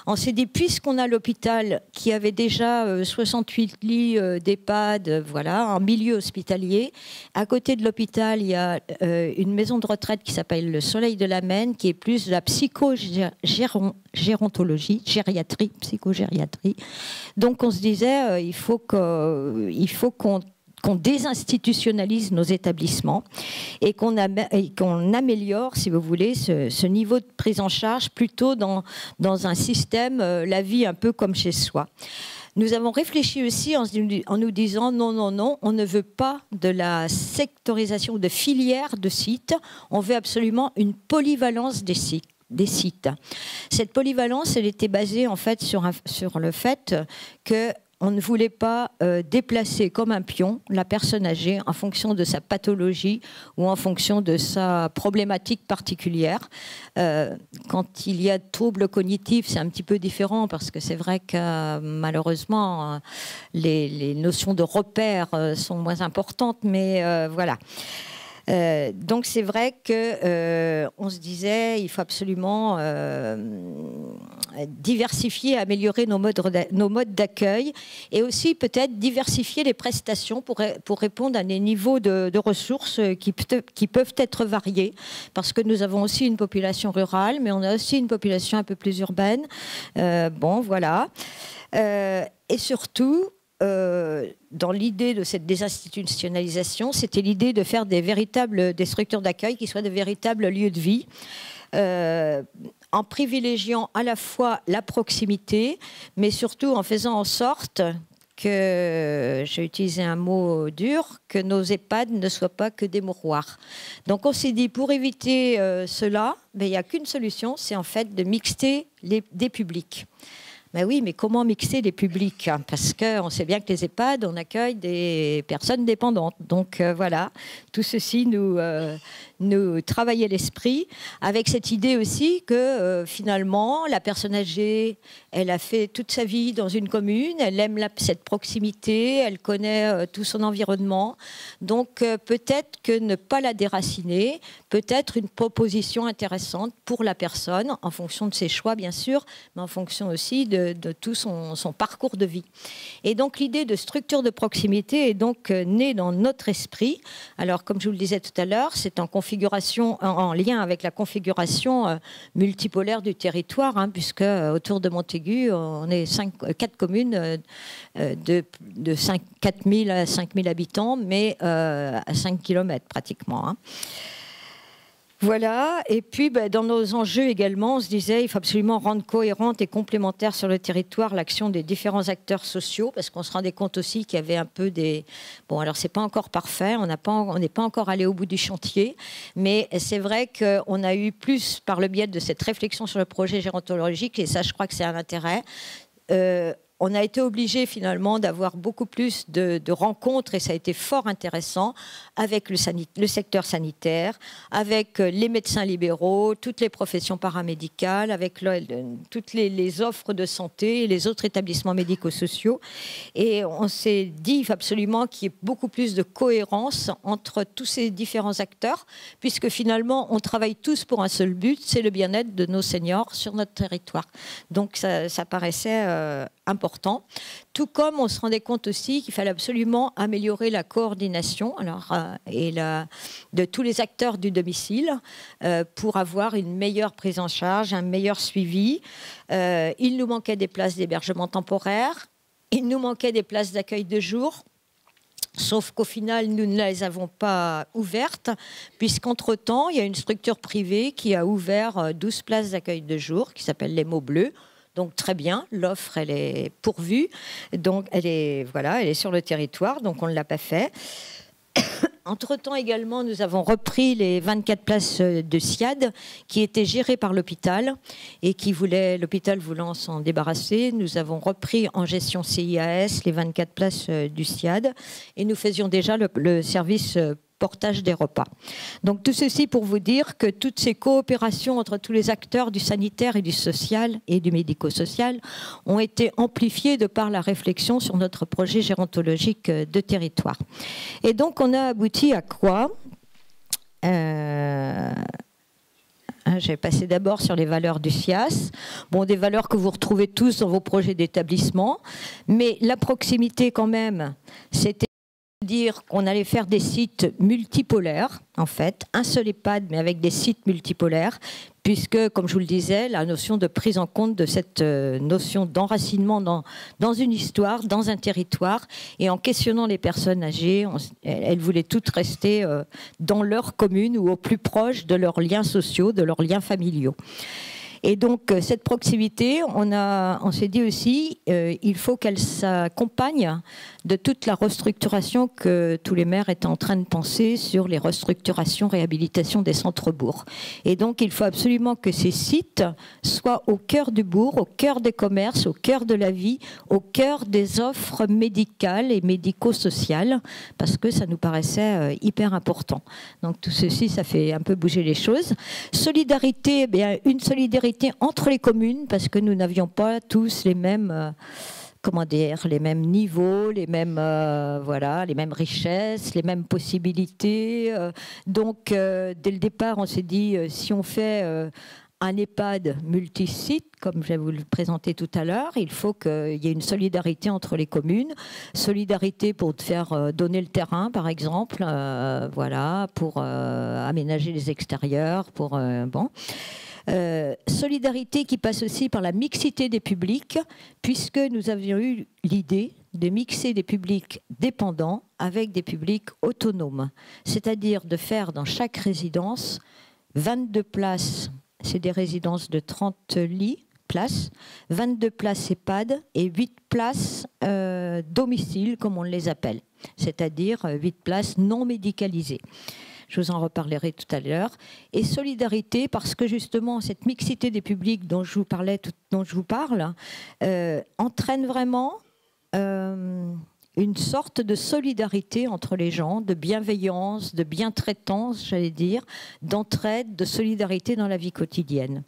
On s'est dit, puisqu'on a l'hôpital qui avait déjà 68 lits d'EHPAD, voilà, en milieu hospitalier, à côté de l'hôpital, il y a une maison de retraite qui s'appelle le Soleil de la Maine, qui est plus de la psychogérontologie, psychogériatrie. Donc on se disait, il faut qu'on désinstitutionnalise nos établissements et qu'on améliore, si vous voulez, ce niveau de prise en charge plutôt dans un système, la vie un peu comme chez soi. Nous avons réfléchi aussi en nous disant non, on ne veut pas de la sectorisation de filières de sites, on veut absolument une polyvalence des sites. des sites. Cette polyvalence, elle était basée en fait sur le fait que on ne voulait pas déplacer comme un pion la personne âgée en fonction de sa pathologie ou en fonction de sa problématique particulière. Quand il y a troubles cognitifs, c'est un petit peu différent parce que c'est vrai que malheureusement, les notions de repères sont moins importantes, mais voilà. Donc c'est vrai que on se disait il faut absolument diversifier, améliorer nos modes d'accueil et aussi peut-être diversifier les prestations pour répondre à des niveaux de ressources qui peuvent être variés parce que nous avons aussi une population rurale mais on a aussi une population un peu plus urbaine. Bon voilà. Et surtout dans l'idée de cette désinstitutionnalisation, c'était l'idée de faire des structures d'accueil qui soient de véritables lieux de vie, en privilégiant à la fois la proximité, mais surtout en faisant en sorte que, j'ai utilisé un mot dur, que nos EHPAD ne soient pas que des mouroirs. Donc on s'est dit, pour éviter cela, il n'y a qu'une solution, c'est en fait de mixer des publics. Ben oui, mais comment mixer les publics? Parce qu'on sait bien que les EHPAD, on accueille des personnes dépendantes. Donc voilà, tout ceci nous travaillait l'esprit, avec cette idée aussi que finalement, la personne âgée, elle a fait toute sa vie dans une commune, elle aime cette proximité, elle connaît tout son environnement. Donc peut-être que ne pas la déraciner, peut-être une proposition intéressante pour la personne, en fonction de ses choix bien sûr, mais en fonction aussi de tout son parcours de vie. Et donc l'idée de structure de proximité est donc née dans notre esprit. Alors comme je vous le disais tout à l'heure, c'est en lien avec la configuration multipolaire du territoire, hein, puisque autour de Montaigu, on est 4 communes de 4 000 à 5 000 habitants, mais à 5 km pratiquement. Hein. Voilà, et puis dans nos enjeux également, on se disait il faut absolument rendre cohérente et complémentaire sur le territoire l'action des différents acteurs sociaux, parce qu'on se rendait compte aussi qu'il y avait un peu des... Bon, alors c'est pas encore parfait, on n'est pas encore allé au bout du chantier, mais c'est vrai qu'on a eu plus, par le biais de cette réflexion sur le projet gérontologique, et ça je crois que c'est un intérêt, on a été obligé finalement d'avoir beaucoup plus de rencontres, et ça a été fort intéressant, avec le secteur sanitaire, avec les médecins libéraux, toutes les professions paramédicales, avec toutes les offres de santé et les autres établissements médico-sociaux. Et on s'est dit il faut absolument qu'il y ait beaucoup plus de cohérence entre tous ces différents acteurs, puisque finalement on travaille tous pour un seul but, c'est le bien-être de nos seniors sur notre territoire. Donc ça paraissait important. Tout comme on se rendait compte aussi qu'il fallait absolument améliorer la coordination de tous les acteurs du domicile pour avoir une meilleure prise en charge, un meilleur suivi. Il nous manquait des places d'hébergement temporaire, il nous manquait des places d'accueil de jour. Sauf qu'au final, nous ne les avons pas ouvertes, puisqu'entre-temps, il y a une structure privée qui a ouvert 12 places d'accueil de jour, qui s'appelle les Mots Bleus. Donc très bien, l'offre elle est pourvue, donc elle est sur le territoire, donc on ne l'a pas fait. Entre-temps également, nous avons repris les 24 places de SIAD qui étaient gérées par l'hôpital et l'hôpital voulant s'en débarrasser. Nous avons repris en gestion CIAS les 24 places du SIAD et nous faisions déjà le service portage des repas. Donc tout ceci pour vous dire que toutes ces coopérations entre tous les acteurs du sanitaire et du social et du médico-social ont été amplifiées de par la réflexion sur notre projet gérontologique de territoire. Et donc on a abouti à quoi ? Je vais passer d'abord sur les valeurs du SIAS. Bon, des valeurs que vous retrouvez tous dans vos projets d'établissement, mais la proximité quand même, c'était dire qu'on allait faire des sites multipolaires, en fait, un seul EHPAD, mais avec des sites multipolaires, puisque, comme je vous le disais, la notion de prise en compte de cette notion d'enracinement dans une histoire, dans un territoire, et en questionnant les personnes âgées, elles voulaient toutes rester dans leur commune ou au plus proche de leurs liens sociaux, de leurs liens familiaux. Et donc, cette proximité, on s'est dit aussi, il faut qu'elle s'accompagne de toute la restructuration que tous les maires étaient en train de penser sur les restructurations, réhabilitation des centres-bourgs. Et donc, il faut absolument que ces sites soient au cœur du bourg, au cœur des commerces, au cœur de la vie, au cœur des offres médicales et médico-sociales, parce que ça nous paraissait hyper important. Donc, tout ceci, ça fait un peu bouger les choses. Solidarité, eh bien, une solidarité entre les communes, parce que nous n'avions pas tous les mêmes... comment dire, les mêmes niveaux, les mêmes, voilà, les mêmes richesses, les mêmes possibilités. Donc, dès le départ, on s'est dit, si on fait un EHPAD multisite, comme je vais vous le présenter tout à l'heure, il faut qu'il y ait une solidarité entre les communes. Solidarité pour faire donner le terrain, par exemple, voilà, pour aménager les extérieurs, pour... bon. Solidarité qui passe aussi par la mixité des publics, puisque nous avions eu l'idée de mixer des publics dépendants avec des publics autonomes. C'est-à-dire de faire dans chaque résidence 22 places, c'est des résidences de 30 lits, places, 22 places EHPAD et 8 places domicile, comme on les appelle, c'est-à-dire 8 places non médicalisées. Je vous en reparlerai tout à l'heure. Et solidarité, parce que justement, cette mixité des publics dont je vous parlais, dont je vous parle, entraîne vraiment une sorte de solidarité entre les gens, de bienveillance, de bientraitance, j'allais dire, d'entraide, de solidarité dans la vie quotidienne.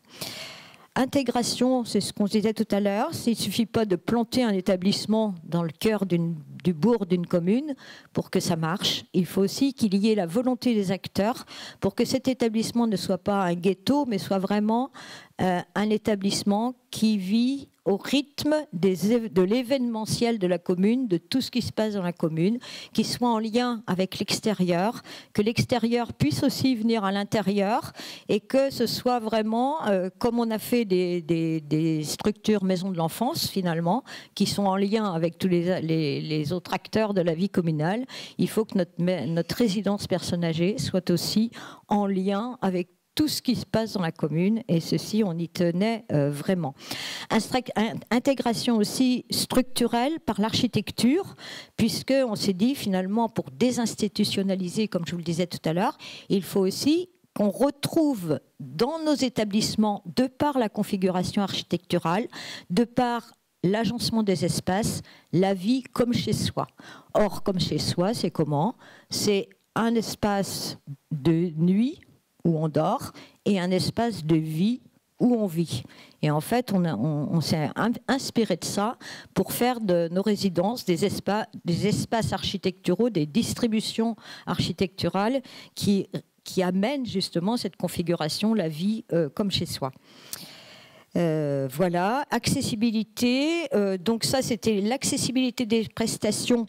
Intégration, c'est ce qu'on disait tout à l'heure. Il ne suffit pas de planter un établissement dans le cœur du bourg d'une commune pour que ça marche. Il faut aussi qu'il y ait la volonté des acteurs pour que cet établissement ne soit pas un ghetto, mais soit vraiment un établissement qui vit au rythme de l'événementiel de la commune, de tout ce qui se passe dans la commune, qui soit en lien avec l'extérieur, que l'extérieur puisse aussi venir à l'intérieur et que ce soit vraiment, comme on a fait des structures maisons de l'enfance finalement, qui sont en lien avec tous les autres acteurs de la vie communale, il faut que notre résidence personne âgée soit aussi en lien avec tout ce qui se passe dans la commune, et ceci, on y tenait vraiment. Intégration aussi structurelle par l'architecture, puisqu'on s'est dit, finalement, pour désinstitutionnaliser, comme je vous le disais tout à l'heure, il faut aussi qu'on retrouve dans nos établissements, de par la configuration architecturale, de par l'agencement des espaces, la vie comme chez soi. Or, comme chez soi, c'est comment? C'est un espace de nuit, où on dort, et un espace de vie où on vit. Et en fait, on s'est inspiré de ça pour faire de nos résidences des espaces architecturaux, des distributions architecturales qui amènent justement cette configuration, la vie comme chez soi. Voilà, accessibilité, donc ça c'était l'accessibilité des prestations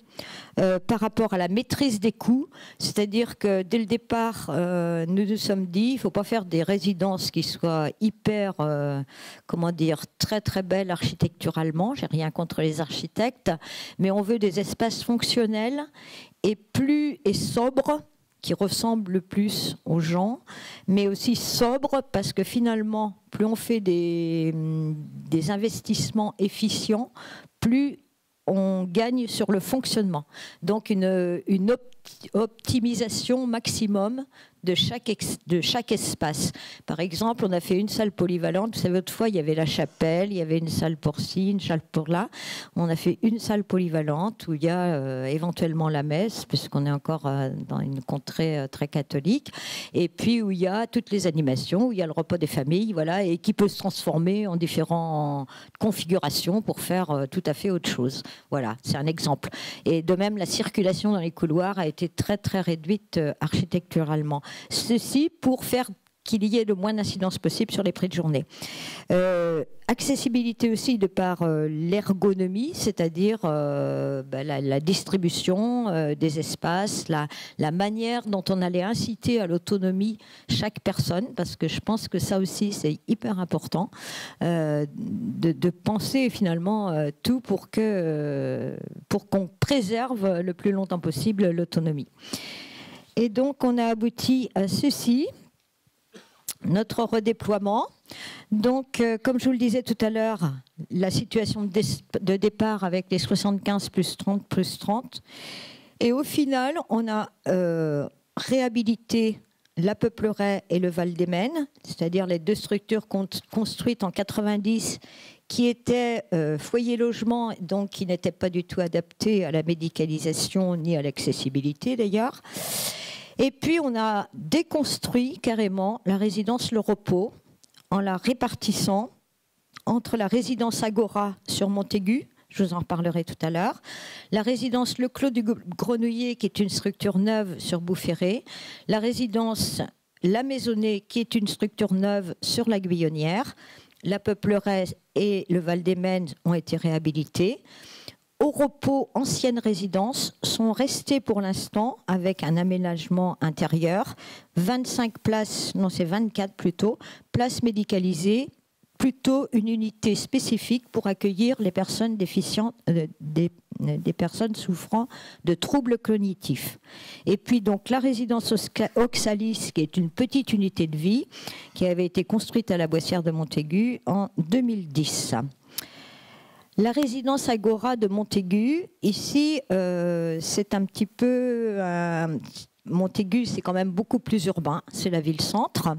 par rapport à la maîtrise des coûts, c'est-à-dire que dès le départ nous nous sommes dit il ne faut pas faire des résidences qui soient hyper, comment dire, très très belles architecturalement, j'ai rien contre les architectes, mais on veut des espaces fonctionnels et sobres, qui ressemble le plus aux gens, mais aussi sobre, parce que finalement, plus on fait des investissements efficients, plus on gagne sur le fonctionnement. Donc une optimisation maximum de chaque espace. Par exemple, on a fait une salle polyvalente. Vous savez, autrefois, il y avait la chapelle, il y avait une salle pour ci, une salle pour là. On a fait une salle polyvalente où il y a éventuellement la messe, puisqu'on est encore dans une contrée très catholique, et puis où il y a toutes les animations, où il y a le repas des familles, voilà, et qui peut se transformer en différentes configurations pour faire tout à fait autre chose. Voilà, c'est un exemple. Et de même, la circulation dans les couloirs a été très, très réduite architecturalement. Ceci pour faire qu'il y ait le moins d'incidence possible sur les prix de journée. Accessibilité aussi de par l'ergonomie, c'est-à-dire la distribution des espaces, la manière dont on allait inciter à l'autonomie chaque personne, parce que je pense que ça aussi c'est hyper important, de penser finalement tout pour qu'on préserve le plus longtemps possible l'autonomie. Et donc, on a abouti à ceci, notre redéploiement. Donc, comme je vous le disais tout à l'heure, la situation de départ avec les 75 plus 30 plus 30. Et au final, on a réhabilité la Peupleraie et le Val-des-Maines, c'est-à-dire les deux structures construites en 90 qui étaient foyers logement, donc qui n'étaient pas du tout adaptés à la médicalisation ni à l'accessibilité d'ailleurs. Et puis on a déconstruit carrément la résidence Le Repos en la répartissant entre la résidence Agora sur Montaigu, je vous en reparlerai tout à l'heure, la résidence Le Clos du Grenouiller, qui est une structure neuve sur Boufféré, la résidence La Maisonnée, qui est une structure neuve sur la Guyonnière, la Peupleraie et le Val-des-Maines ont été réhabilités. Au Repos, anciennes résidences sont restées pour l'instant avec un aménagement intérieur, 25 places, non c'est 24 plutôt, places médicalisées, plutôt une unité spécifique pour accueillir les personnes déficientes, des personnes souffrant de troubles cognitifs. Et puis donc la résidence Oxalis, qui est une petite unité de vie, qui avait été construite à la Boissière de Montaigu en 2010. La résidence Agora de Montaigu, ici, c'est un petit peu... Montaigu, c'est quand même beaucoup plus urbain, c'est la ville-centre.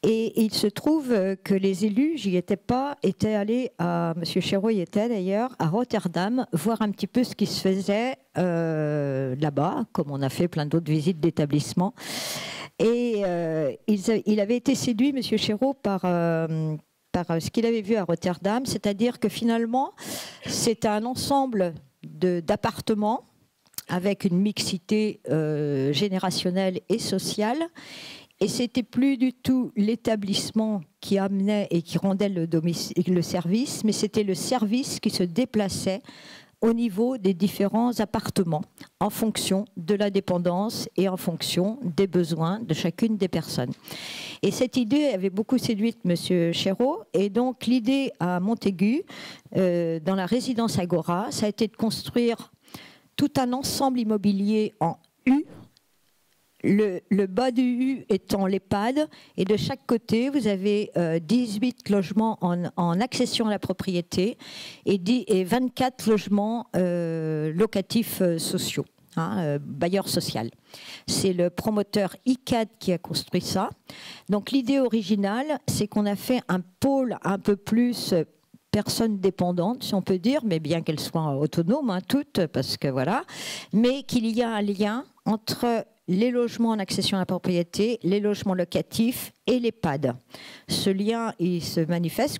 Et il se trouve que les élus, j'y étais pas, étaient allés à, M. Chéreau y était d'ailleurs, à Rotterdam, voir un petit peu ce qui se faisait là-bas, comme on a fait plein d'autres visites d'établissements. Et il avait été séduit, M. Chéreau, par ce qu'il avait vu à Rotterdam, c'est-à-dire que finalement, c'est un ensemble d'appartements avec une mixité générationnelle et sociale. Et c'était plus du tout l'établissement qui amenait et qui rendait le service, mais c'était le service qui se déplaçait au niveau des différents appartements, en fonction de la dépendance et en fonction des besoins de chacune des personnes. Et cette idée avait beaucoup séduit M. Chéreau, et donc l'idée à Montaigu, dans la résidence Agora, ça a été de construire tout un ensemble immobilier en U, le bas du U étant l'EHPAD, et de chaque côté, vous avez 18 logements en accession à la propriété et 24 logements locatifs sociaux, bailleur social. C'est le promoteur ICAD qui a construit ça. Donc l'idée originale, c'est qu'on a fait un pôle un peu plus personnes dépendantes, si on peut dire, mais bien qu'elles soient autonomes, toutes, parce que voilà, mais qu'il y a un lien entre les logements en accession à la propriété, les logements locatifs et l'EHPAD. Ce lien, il se manifeste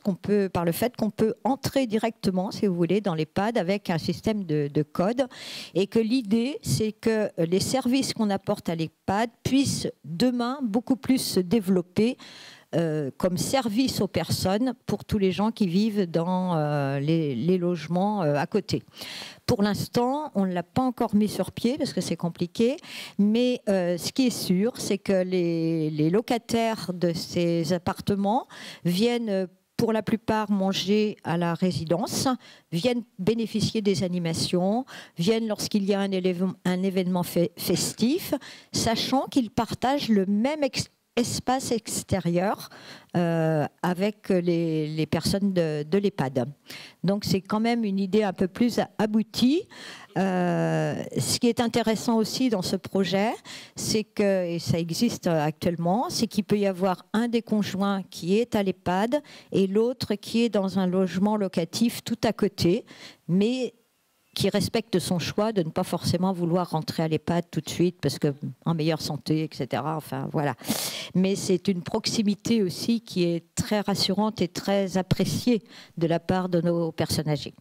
par le fait qu'on peut entrer directement, si vous voulez, dans l'EHPAD avec un système de code, et que l'idée, c'est que les services qu'on apporte à l'EHPAD puissent demain beaucoup plus se développer comme service aux personnes pour tous les gens qui vivent dans les logements à côté. Pour l'instant, on ne l'a pas encore mis sur pied parce que c'est compliqué, mais ce qui est sûr, c'est que les locataires de ces appartements viennent pour la plupart manger à la résidence, viennent bénéficier des animations, viennent lorsqu'il y a un événement festif, sachant qu'ils partagent le même espace extérieur avec les personnes de l'EHPAD. Donc c'est quand même une idée un peu plus aboutie. Ce qui est intéressant aussi dans ce projet, c'est que, et ça existe actuellement, c'est qu'il peut y avoir un des conjoints qui est à l'EHPAD et l'autre qui est dans un logement locatif tout à côté, mais qui respecte son choix de ne pas forcément vouloir rentrer à l'EHPAD tout de suite parce que en meilleure santé, etc. Enfin voilà. Mais c'est une proximité aussi qui est très rassurante et très appréciée de la part de nos personnes âgées.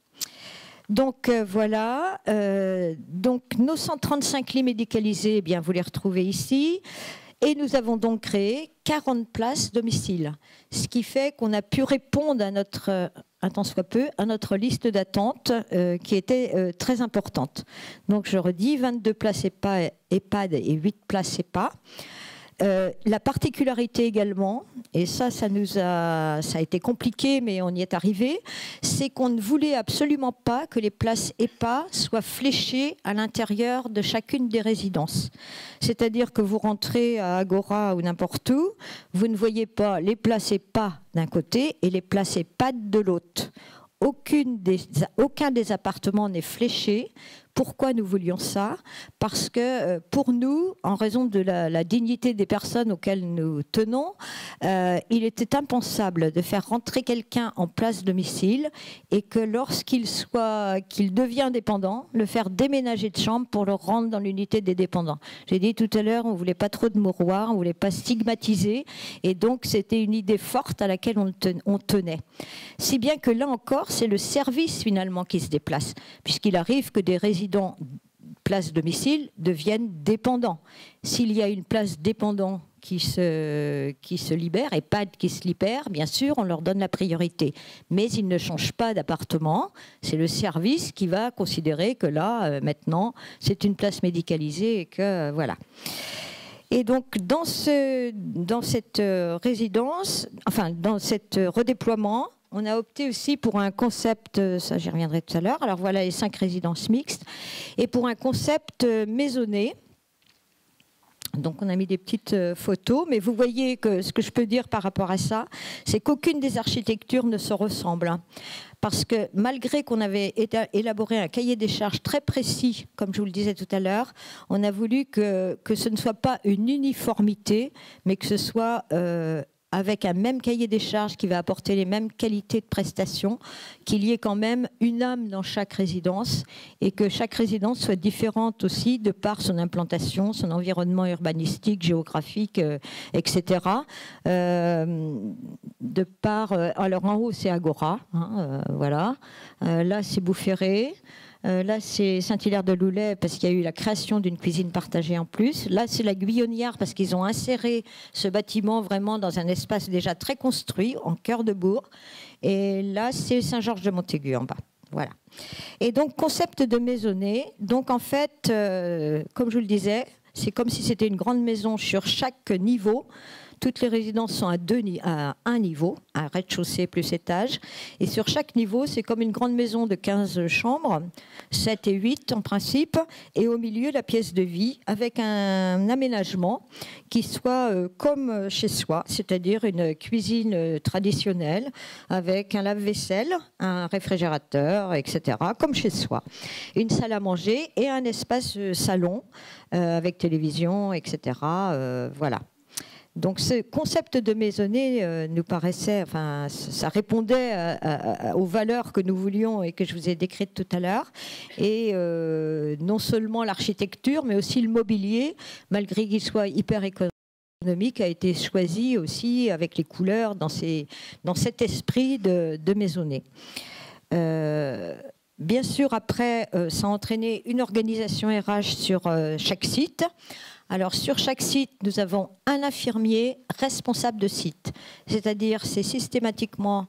Donc voilà. Donc nos 135 lits médicalisés, eh bien vous les retrouvez ici. Et nous avons donc créé 40 places domicile, ce qui fait qu'on a pu répondre à notre, un tant soit peu, à notre liste d'attente qui était très importante. Donc je redis, 22 places EHPAD et 8 places EHPA. La particularité également, et ça a été compliqué, mais on y est arrivé, c'est qu'on ne voulait absolument pas que les places EPA soient fléchées à l'intérieur de chacune des résidences. C'est-à-dire que vous rentrez à Agora ou n'importe où, vous ne voyez pas les places EPA d'un côté et les places EHPAD de l'autre. Aucun des appartements n'est fléché. Pourquoi nous voulions ça? Parce que pour nous, en raison de la dignité des personnes auxquelles nous tenons, il était impensable de faire rentrer quelqu'un en place domicile et que lorsqu'il devient dépendant, le faire déménager de chambre pour le rendre dans l'unité des dépendants. J'ai dit tout à l'heure, on ne voulait pas trop de mouroirs, on ne voulait pas stigmatiser, et donc c'était une idée forte à laquelle on tenait. Si bien que là encore, c'est le service finalement qui se déplace, puisqu'il arrive que des résidents place domicile deviennent dépendants. S'il y a une place dépendant qui se libère, EHPAD qui se libère, bien sûr, on leur donne la priorité. Mais ils ne changent pas d'appartement. C'est le service qui va considérer que là, maintenant, c'est une place médicalisée et que voilà. Et donc, dans cette résidence, enfin, dans cet redéploiement, on a opté aussi pour un concept, ça j'y reviendrai tout à l'heure, alors voilà les 5 résidences mixtes, et pour un concept maisonné. Donc on a mis des petites photos, mais vous voyez que ce que je peux dire par rapport à ça, c'est qu'aucune des architectures ne se ressemble. Parce que malgré qu'on avait élaboré un cahier des charges très précis, comme je vous le disais tout à l'heure, on a voulu que ce ne soit pas une uniformité, mais que ce soit avec un même cahier des charges qui va apporter les mêmes qualités de prestations, qu'il y ait quand même une âme dans chaque résidence et que chaque résidence soit différente aussi de par son implantation, son environnement urbanistique, géographique, etc. De par, alors en haut c'est Agora, hein, voilà. Là c'est Boufféré. Là, c'est Saint-Hilaire-de-Loulay parce qu'il y a eu la création d'une cuisine partagée en plus. Là, c'est la Guyonnière parce qu'ils ont inséré ce bâtiment vraiment dans un espace déjà très construit, en cœur de bourg. Et là, c'est Saint-Georges-de-Montaigu en bas. Voilà. Et donc, concept de maisonnée. Donc, en fait, comme je vous le disais, c'est comme si c'était une grande maison sur chaque niveau. Toutes les résidences sont à un niveau, un rez-de-chaussée plus étage. Et sur chaque niveau, c'est comme une grande maison de 15 chambres, 7 et 8 en principe. Et au milieu, la pièce de vie avec un aménagement qui soit comme chez soi, c'est-à-dire une cuisine traditionnelle avec un lave-vaisselle, un réfrigérateur, etc., comme chez soi. Une salle à manger et un espace salon avec télévision, etc. Voilà. Donc ce concept de maisonnée nous paraissait, enfin, ça répondait aux valeurs que nous voulions et que je vous ai décrites tout à l'heure. Et non seulement l'architecture, mais aussi le mobilier, malgré qu'il soit hyper économique, a été choisi aussi avec les couleurs dans cet esprit de maisonnée. Bien sûr, après, ça a entraîné une organisation RH sur chaque site. Alors, sur chaque site, nous avons un infirmier responsable de site. C'est-à-dire, c'est systématiquement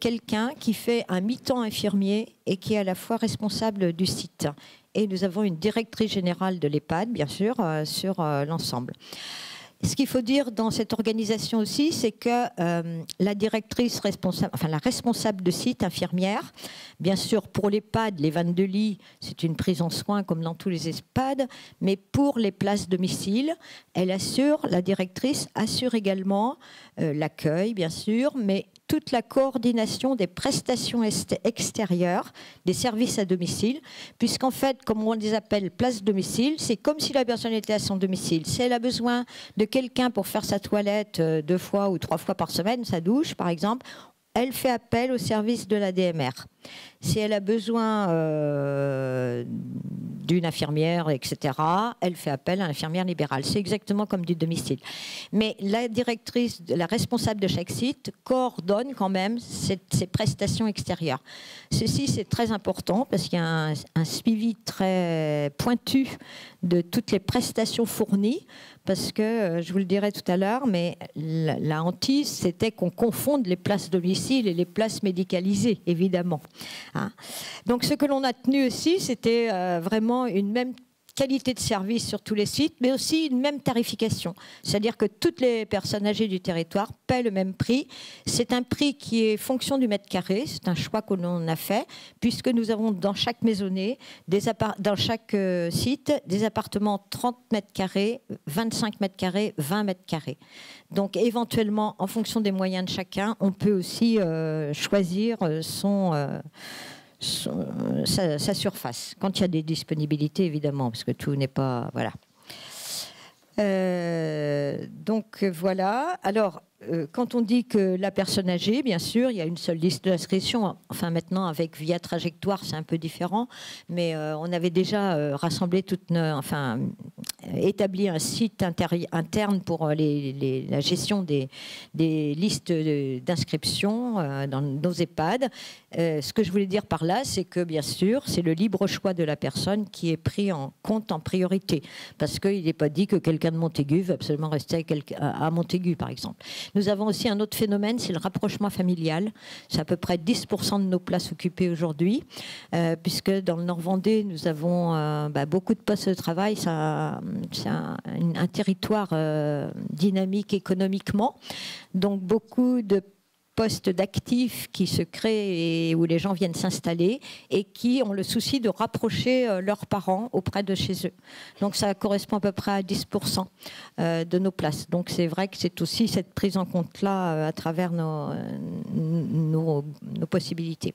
quelqu'un qui fait un mi-temps infirmier et qui est à la fois responsable du site. Et nous avons une directrice générale de l'EHPAD, bien sûr, sur l'ensemble. Ce qu'il faut dire dans cette organisation aussi, c'est que la directrice responsable, enfin la responsable de site, infirmière, bien sûr pour l'EHPAD, les 22 lits, c'est une prise en soin comme dans tous les EHPAD, mais pour les places domicile, la directrice assure également l'accueil, bien sûr, mais toute la coordination des prestations extérieures, des services à domicile, puisqu'en fait, comme on les appelle places domicile, c'est comme si la personne était à son domicile. Si elle a besoin de quelqu'un pour faire sa toilette 2 fois ou 3 fois par semaine, sa douche par exemple, elle fait appel au service de la DMR. Si elle a besoin d'une infirmière, etc., elle fait appel à l'infirmière libérale. C'est exactement comme du domicile. Mais la directrice, la responsable de chaque site, coordonne quand même ces prestations extérieures. Ceci, c'est très important parce qu'il y a un suivi très pointu de toutes les prestations fournies, parce que, je vous le dirai tout à l'heure, mais la hantise, c'était qu'on confonde les places domicile et les places médicalisées, évidemment. Hein. Donc ce que l'on a tenu aussi, c'était vraiment une même qualité de service sur tous les sites, mais aussi une même tarification. C'est-à-dire que toutes les personnes âgées du territoire paient le même prix. C'est un prix qui est fonction du mètre carré. C'est un choix que l'on a fait, puisque nous avons dans chaque maisonnée, dans chaque site, des appartements 30 mètres carrés, 25 mètres carrés, 20 mètres carrés. Donc éventuellement, en fonction des moyens de chacun, on peut aussi choisir sa surface, quand il y a des disponibilités évidemment, parce que tout n'est pas... Voilà. Donc voilà. Alors, quand on dit que la personne âgée, bien sûr, il y a une seule liste d'inscription. Enfin, maintenant, avec Via Trajectoire, c'est un peu différent. Mais on avait déjà rassemblé établi un site interne pour la gestion des listes d'inscription dans nos EHPAD. Ce que je voulais dire par là, c'est que, bien sûr, c'est le libre choix de la personne qui est pris en compte en priorité. Parce qu'il n'est pas dit que quelqu'un de Montaigu veut absolument rester à Montaigu, par exemple. Nous avons aussi un autre phénomène, c'est le rapprochement familial. C'est à peu près 10% de nos places occupées aujourd'hui, puisque dans le Nord-Vendée, nous avons beaucoup de postes de travail. C'est un territoire dynamique économiquement, donc beaucoup de postes d'actifs qui se créent et où les gens viennent s'installer et qui ont le souci de rapprocher leurs parents auprès de chez eux. Donc ça correspond à peu près à 10% de nos places. Donc c'est vrai que c'est aussi cette prise en compte-là à travers nos possibilités.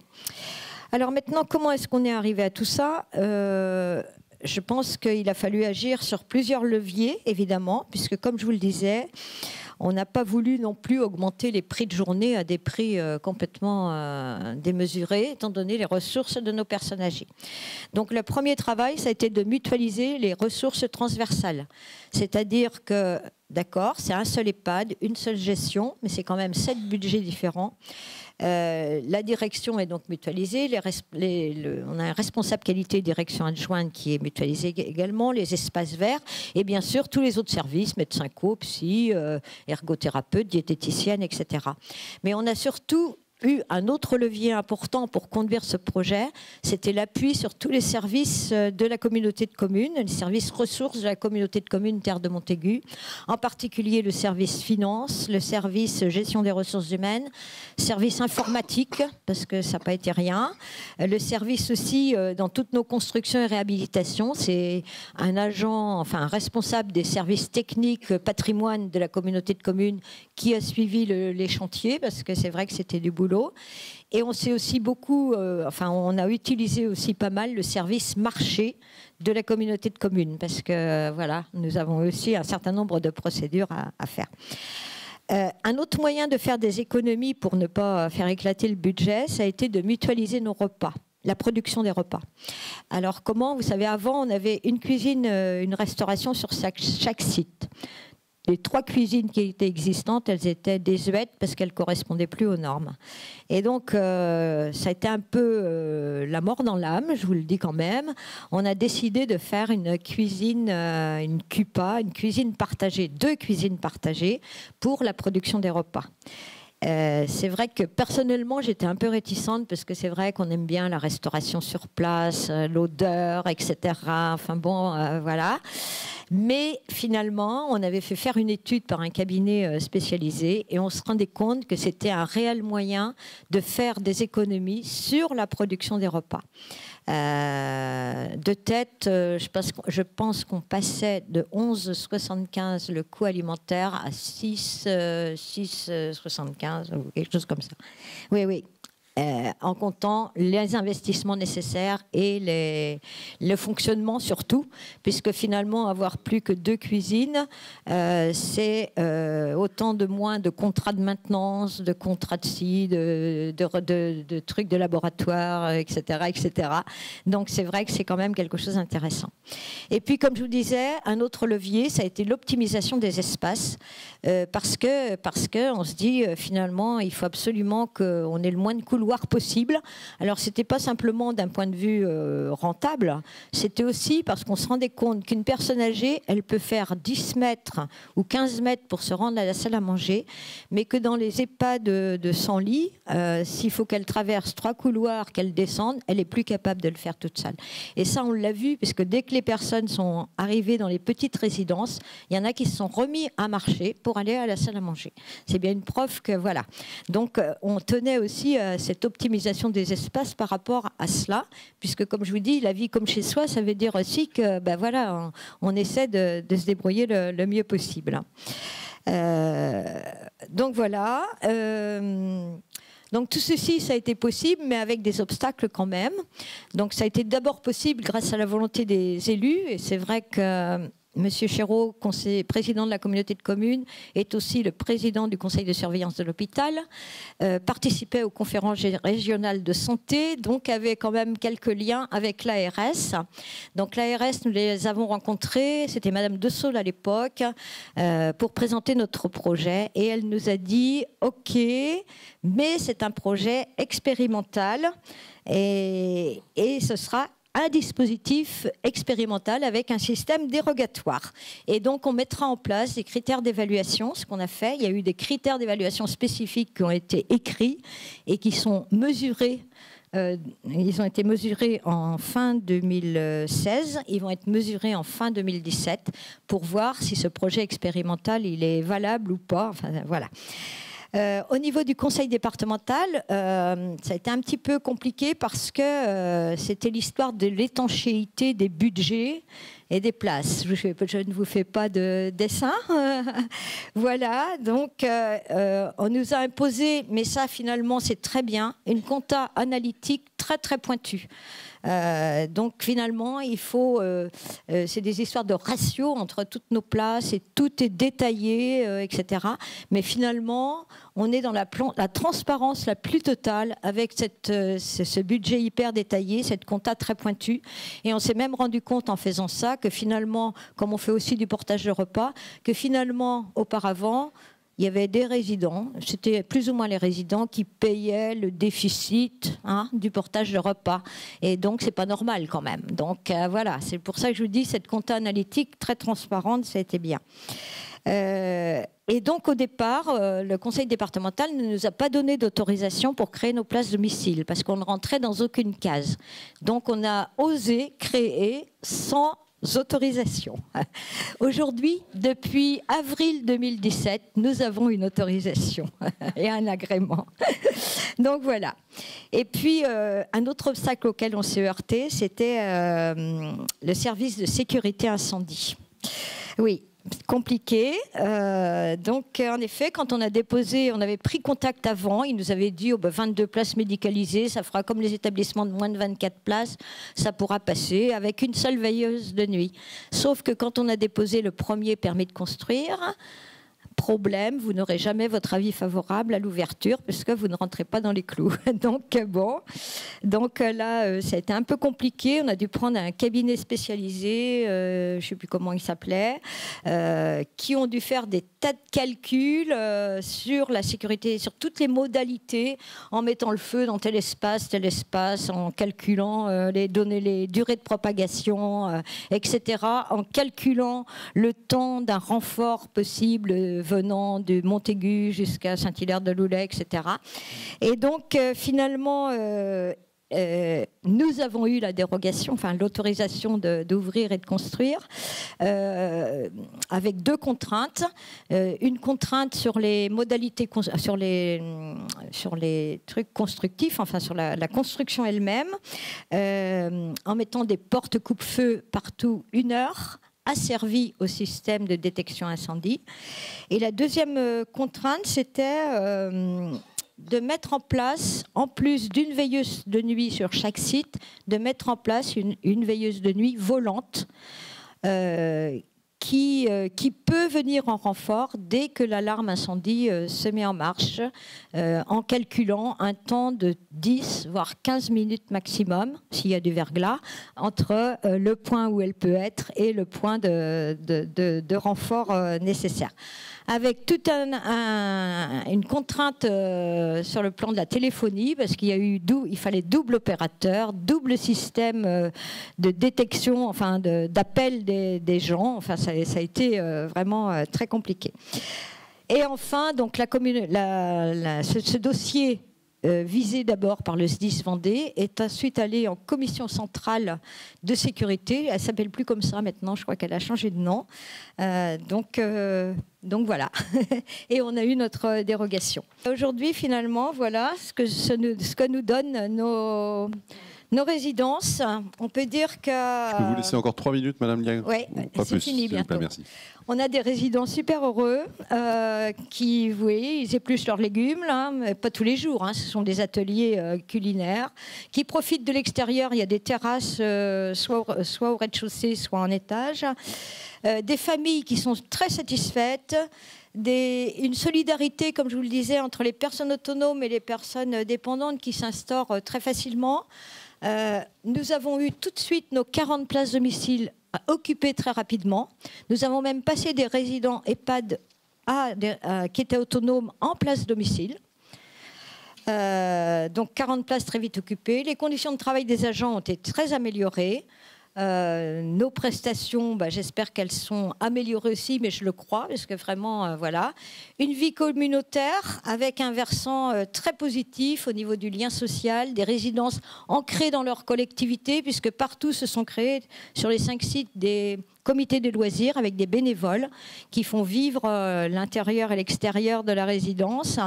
Alors maintenant, comment est-ce qu'on est arrivé à tout ça ? Je pense qu'il a fallu agir sur plusieurs leviers, évidemment, puisque comme je vous le disais, on n'a pas voulu non plus augmenter les prix de journée à des prix complètement démesurés, étant donné les ressources de nos personnes âgées. Donc le premier travail, ça a été de mutualiser les ressources transversales. C'est-à-dire que, d'accord, c'est un seul EHPAD, une seule gestion, mais c'est quand même 7 budgets différents. La direction est donc mutualisée. On a un responsable qualité direction adjointe qui est mutualisé également, les espaces verts et bien sûr tous les autres services, médecins co, psy, ergothérapeute, diététicienne, etc. Mais on a surtout eu un autre levier important pour conduire ce projet, c'était l'appui sur tous les services de la communauté de communes, les services ressources de la communauté de communes Terre de Montaigu, en particulier le service finance, le service gestion des ressources humaines, service informatique, parce que ça n'a pas été rien, le service aussi dans toutes nos constructions et réhabilitations, c'est un agent, enfin un responsable des services techniques patrimoine de la communauté de communes qui a suivi les chantiers, parce que c'est vrai que c'était du boulot. Et on s'est aussi beaucoup, on a utilisé aussi pas mal le service marché de la communauté de communes, parce que voilà, nous avons aussi un certain nombre de procédures à faire. Un autre moyen de faire des économies pour ne pas faire éclater le budget, ça a été de mutualiser nos repas. La production des repas. Alors comment ? Vous savez, avant, on avait une cuisine, une restauration sur chaque site. Les 3 cuisines qui étaient existantes, elles étaient désuètes parce qu'elles ne correspondaient plus aux normes. Et donc, ça a été un peu la mort dans l'âme, je vous le dis quand même. On a décidé de faire une cuisine, une CUPA, une cuisine partagée, 2 cuisines partagées pour la production des repas. C'est vrai que personnellement j'étais un peu réticente parce que c'est vrai qu'on aime bien la restauration sur place, l'odeur, etc. Enfin bon, voilà. Mais finalement, on avait fait faire une étude par un cabinet spécialisé et on se rendait compte que c'était un réel moyen de faire des économies sur la production des repas. De tête, je pense qu'on passait de 11,75 le coût alimentaire à 6,75 ou quelque chose comme ça. Oui, oui. En comptant les investissements nécessaires et le fonctionnement surtout, puisque finalement avoir plus que 2 cuisines, c'est autant de moins de contrats de maintenance, de contrats de scie, de trucs de laboratoire, etc., etc. Donc c'est vrai que c'est quand même quelque chose d'intéressant. Et puis comme je vous disais, un autre levier, ça a été l'optimisation des espaces, parce que on se dit finalement il faut absolument qu'on ait le moins de couloirs couloirs possibles. Alors c'était pas simplement d'un point de vue rentable, c'était aussi parce qu'on se rendait compte qu'une personne âgée, elle peut faire 10 mètres ou 15 mètres pour se rendre à la salle à manger, mais que dans les EHPAD de 100 lits, s'il faut qu'elle traverse 3 couloirs, qu'elle descende, elle est plus capable de le faire toute seule. Et ça, on l'a vu, puisque dès que les personnes sont arrivées dans les petites résidences, il y en a qui se sont remis à marcher pour aller à la salle à manger. C'est bien une preuve que voilà. Donc, on tenait aussi à cette optimisation des espaces par rapport à cela, puisque, comme je vous dis, la vie comme chez soi, ça veut dire aussi que, ben voilà, on essaie de se débrouiller le mieux possible. Donc voilà. Donc tout ceci, ça a été possible, mais avec des obstacles quand même. Donc ça a été d'abord possible grâce à la volonté des élus, et c'est vrai que Monsieur Chéreau, président de la communauté de communes, est aussi le président du conseil de surveillance de l'hôpital, participait aux conférences régionales de santé, donc avait quand même quelques liens avec l'ARS. Donc l'ARS, nous les avons rencontrés, c'était Madame De Saulles à l'époque, pour présenter notre projet, et elle nous a dit « Ok, mais c'est un projet expérimental, et ce sera un dispositif expérimental avec un système dérogatoire. Et donc, on mettra en place des critères d'évaluation, ce qu'on a fait. Il y a eu des critères d'évaluation spécifiques qui ont été écrits et qui sont mesurés. Ils ont été mesurés en fin 2016. Ils vont être mesurés en fin 2017 pour voir si ce projet expérimental il est valable ou pas. Enfin, voilà. Au niveau du conseil départemental, ça a été un petit peu compliqué parce que c'était l'histoire de l'étanchéité des budgets et des places. Je ne vous fais pas de dessin. Voilà, donc on nous a imposé, mais ça finalement c'est très bien, une compta analytique très très pointue. Donc finalement, il faut, c'est des histoires de ratio entre toutes nos places et tout est détaillé, etc. Mais finalement, on est dans la transparence la plus totale avec ce budget hyper détaillé, cette compta très pointue. Et on s'est même rendu compte en faisant ça que finalement, comme on fait aussi du portage de repas, que finalement, auparavant, il y avait des résidents, c'était plus ou moins les résidents qui payaient le déficit du portage de repas. Et donc, c'est pas normal quand même. Donc, voilà, c'est pour ça que je vous dis, cette compta analytique très transparente, ça a été bien. Et donc, au départ, le conseil départemental ne nous a pas donné d'autorisation pour créer nos places domicile, parce qu'on ne rentrait dans aucune case. Donc, on a osé créer sans autorisation. Aujourd'hui, depuis avril 2017, nous avons une autorisation et un agrément. Donc voilà. Et puis, un autre obstacle auquel on s'est heurté, c'était le service de sécurité incendie. Oui. Compliqué. Donc, en effet, quand on a déposé, on avait pris contact avant, ils nous avaient dit 22 places médicalisées, ça fera comme les établissements de moins de 24 places, ça pourra passer avec une seule veilleuse de nuit. Sauf que quand on a déposé le premier permis de construire, problème, vous n'aurez jamais votre avis favorable à l'ouverture puisque vous ne rentrez pas dans les clous. Donc bon, donc là, ça a été un peu compliqué. On a dû prendre un cabinet spécialisé, je ne sais plus comment il s'appelait, qui ont dû faire des tas de calculs sur la sécurité, sur toutes les modalités, en mettant le feu dans tel espace, en calculant les données, les durées de propagation, etc., en calculant le temps d'un renfort possible venant de Montaigu jusqu'à Saint-Hilaire-de-Loulay, etc. Et donc, finalement, nous avons eu la dérogation, enfin l'autorisation d'ouvrir et de construire, avec deux contraintes. Une contrainte sur les modalités, sur les trucs constructifs, enfin sur la construction elle-même, en mettant des portes coupe-feu partout 1 heure, asservi au système de détection incendie. Et la deuxième contrainte, c'était de mettre en place, en plus d'une veilleuse de nuit sur chaque site, de mettre en place une veilleuse de nuit volante qui peut venir en renfort dès que l'alarme incendie se met en marche, en calculant un temps de 10 voire 15 minutes maximum, s'il y a du verglas, entre le point où elle peut être et le point de renfort nécessaire. Avec toute une contrainte sur le plan de la téléphonie, parce il fallait double opérateur, double système de détection, enfin d'appel des gens. Enfin, ça a été vraiment très compliqué. Et enfin, donc ce dossier visé d'abord par le SDIS Vendée est ensuite allé en commission centrale de sécurité. Elle s'appelle plus comme ça maintenant, je crois qu'elle a changé de nom. Donc voilà, et on a eu notre dérogation. Aujourd'hui, finalement, voilà ce que nous donnent nos résidences. On peut dire que... Je peux vous laisser encore 3 minutes, Madame Liang? Oui, c'est fini bientôt. Merci. On a des résidents super heureux qui, vous voyez, ils épluchent leurs légumes, là, mais pas tous les jours. Hein, ce sont des ateliers culinaires qui profitent de l'extérieur. Il y a des terrasses, soit au rez-de-chaussée, soit en étage. Des familles qui sont très satisfaites. Une solidarité, comme je vous le disais, entre les personnes autonomes et les personnes dépendantes qui s'instaure très facilement. Nous avons eu tout de suite nos 40 places domicile occupées très rapidement. Nous avons même passé des résidents EHPAD qui étaient autonomes en place domicile. Donc 40 places très vite occupées. Les conditions de travail des agents ont été très améliorées. Nos prestations, j'espère qu'elles sont améliorées aussi, mais je le crois, parce que vraiment, voilà. Une vie communautaire avec un versant très positif au niveau du lien social, des résidences ancrées dans leur collectivité, puisque partout se sont créés sur les 5 sites des comités de loisirs avec des bénévoles qui font vivre l'intérieur et l'extérieur de la résidence.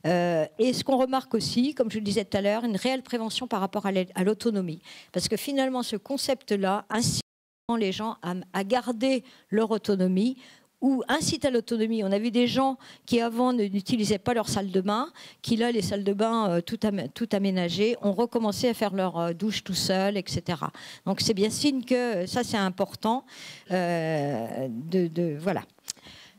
Et ce qu'on remarque aussi, comme je le disais tout à l'heure, une réelle prévention par rapport à l'autonomie. Parce que finalement, ce concept-là incite les gens à garder leur autonomie ou incite à l'autonomie. On a vu des gens qui avant n'utilisaient pas leur salle de bain, qui là, les salles de bain tout aménagées, ont recommencé à faire leur douche tout seul, etc. Donc c'est bien signe que ça c'est important. Voilà.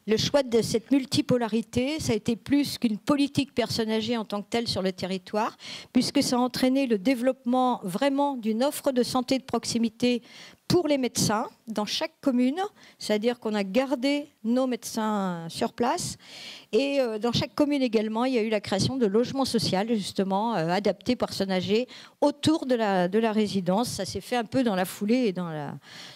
Le choix de cette multipolarité, ça a été plus qu'une politique personne âgée en tant que telle sur le territoire, puisque ça a entraîné le développement vraiment d'une offre de santé de proximité pour les médecins dans chaque commune, c'est-à-dire qu'on a gardé nos médecins sur place. Et dans chaque commune également, il y a eu la création de logements sociaux, justement, adaptés personnes âgées autour de la résidence. Ça s'est fait un peu dans la foulée et dans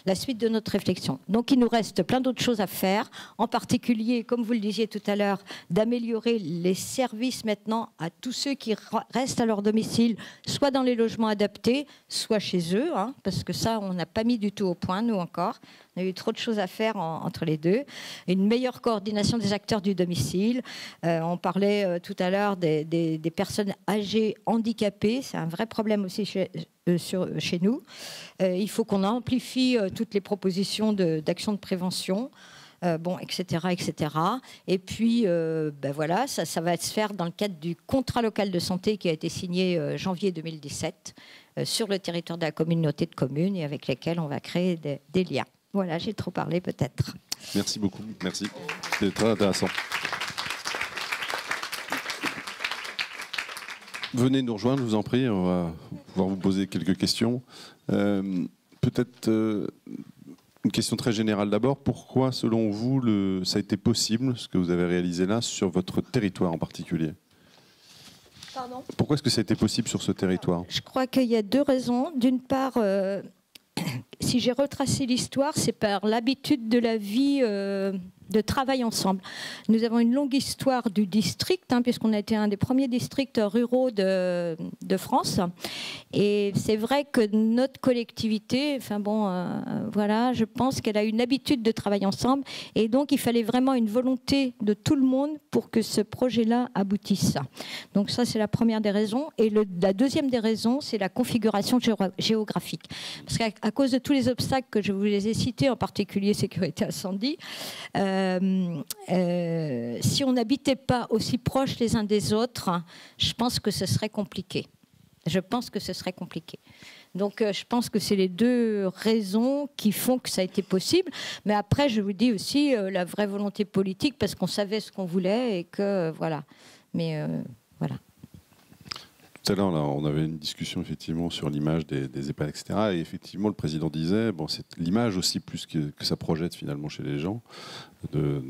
la suite de notre réflexion. Donc il nous reste plein d'autres choses à faire, en particulier, comme vous le disiez tout à l'heure, d'améliorer les services maintenant à tous ceux qui restent à leur domicile, soit dans les logements adaptés, soit chez eux, hein, parce que ça, on n'a pas mis du tout au point, nous encore. On a eu trop de choses à faire entre les deux. Une meilleure coordination des acteurs du domicile. On parlait tout à l'heure des personnes âgées handicapées. C'est un vrai problème aussi chez nous. Il faut qu'on amplifie toutes les propositions d'actions de prévention. Etc., etc. Et puis, voilà, ça va se faire dans le cadre du contrat local de santé qui a été signé janvier 2017 sur le territoire de la communauté de communes et avec lesquels on va créer des liens. Voilà, j'ai trop parlé peut-être. Merci beaucoup, merci. C'était très intéressant. Venez nous rejoindre, je vous en prie, on va pouvoir vous poser quelques questions. Peut-être une question très générale d'abord. Pourquoi, selon vous, ça a été possible, ce que vous avez réalisé là, sur votre territoire en particulier ? Pardon ? Pourquoi est-ce que ça a été possible sur ce territoire ? Je crois qu'il y a 2 raisons. D'une part, si j'ai retracé l'histoire, c'est par l'habitude de la vie de travail ensemble. Nous avons une longue histoire du district, puisqu'on a été un des premiers districts ruraux de France. Et c'est vrai que notre collectivité, voilà, je pense qu'elle a une habitude de travailler ensemble. Et donc, il fallait vraiment une volonté de tout le monde pour que ce projet-là aboutisse. Donc ça, c'est la première des raisons. Et la deuxième des raisons, c'est la configuration géographique. Parce qu'à cause de tous les obstacles que je vous les ai cités, en particulier sécurité incendie, si on n'habitait pas aussi proches les uns des autres, je pense que ce serait compliqué. Donc je pense que c'est les deux raisons qui font que ça a été possible. Mais après, je vous dis aussi la vraie volonté politique, parce qu'on savait ce qu'on voulait et que voilà. Mais voilà. Tout à l'heure, là, on avait une discussion effectivement sur l'image des EHPAD, etc. Et effectivement, le président disait, bon, c'est l'image aussi plus que ça projette finalement chez les gens de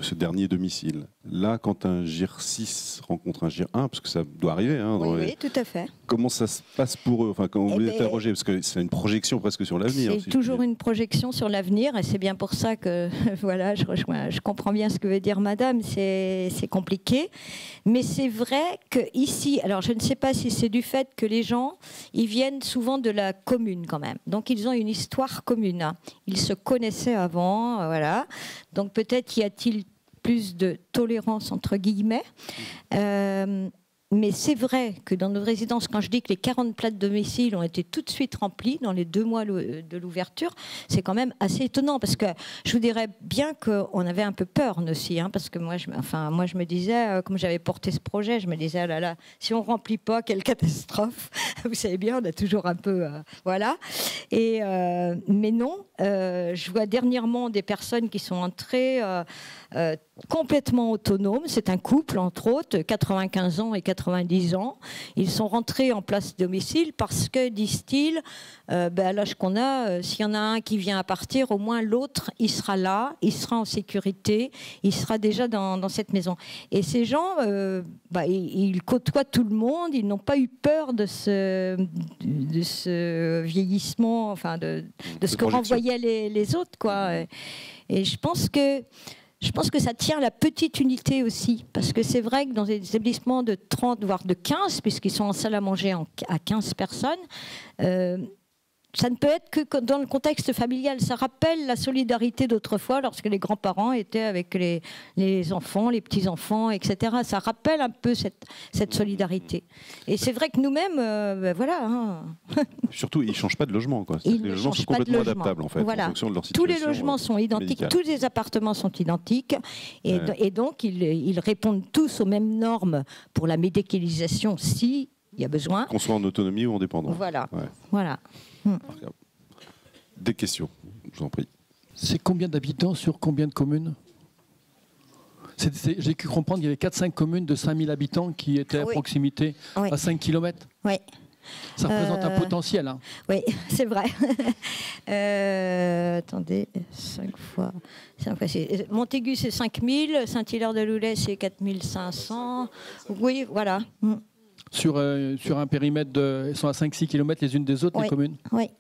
ce dernier domicile. Là, quand un GIR 6 rencontre un GIR 1, parce que ça doit arriver, hein, oui, tout à fait. Comment ça se passe pour eux? Enfin, quand vous les interrogez, parce que c'est une projection presque sur l'avenir. C'est toujours une projection sur l'avenir, et c'est bien pour ça que voilà, je comprends bien ce que veut dire Madame. C'est compliqué, mais c'est vrai que ici, alors je ne sais pas si c'est du fait que les gens, ils viennent souvent de la commune quand même, donc ils ont une histoire commune. Hein. Ils se connaissaient avant, voilà. Donc peut-être y a-t-il plus de tolérance entre guillemets. Mais c'est vrai que dans nos résidences, quand je dis que les 40 places de domicile ont été tout de suite remplies dans les 2 mois de l'ouverture, c'est quand même assez étonnant, parce que je vous dirais bien qu'on avait un peu peur, nous aussi, hein, parce que moi je me disais, comme j'avais porté ce projet, je me disais, ah là là, si on ne remplit pas, quelle catastrophe. Vous savez bien, on a toujours un peu... voilà. Mais non, je vois dernièrement des personnes qui sont entrées... complètement autonomes. C'est un couple, entre autres, 95 ans et 90 ans. Ils sont rentrés en place domicile parce que, disent-ils, à l'âge qu'on a, s'il y en a un qui vient à partir, au moins l'autre, il sera là, il sera en sécurité, il sera déjà dans cette maison. Et ces gens, ils côtoient tout le monde, ils n'ont pas eu peur de ce vieillissement, enfin de ce que renvoyaient les autres, quoi. Et je pense que ça tient à la petite unité aussi, parce que c'est vrai que dans des établissements de 30, voire de 15, puisqu'ils sont en salle à manger à 15 personnes, ça ne peut être que dans le contexte familial. Ça rappelle la solidarité d'autrefois, lorsque les grands-parents étaient avec les enfants, les petits-enfants, etc. Ça rappelle un peu cette solidarité. Et c'est vrai que nous-mêmes, voilà. Hein. Surtout, ils ne changent pas de logement, quoi. Les logements sont complètement adaptables, en fait, voilà. en fonction de leur situation. Tous les logements sont identiques, médicale. Tous les appartements sont identiques, et donc ils répondent tous aux mêmes normes pour la médicalisation, si il y a besoin. Qu'on soit en autonomie ou en dépendance. Voilà. Ouais. Voilà. Des questions, je vous en prie. C'est combien d'habitants sur combien de communes? J'ai cru comprendre qu'il y avait 4-5 communes de 5000 habitants qui étaient à proximité, à 5 km. Oui. Ça représente un potentiel. Hein. Oui, c'est vrai. Attendez, 5 fois. Montaigu, c'est 5000. Saint-Hilaire-de-Loulay, c'est 4500. Oui, voilà. Sur un périmètre elles sont à 5-6 km les unes des autres, les communes. Oui.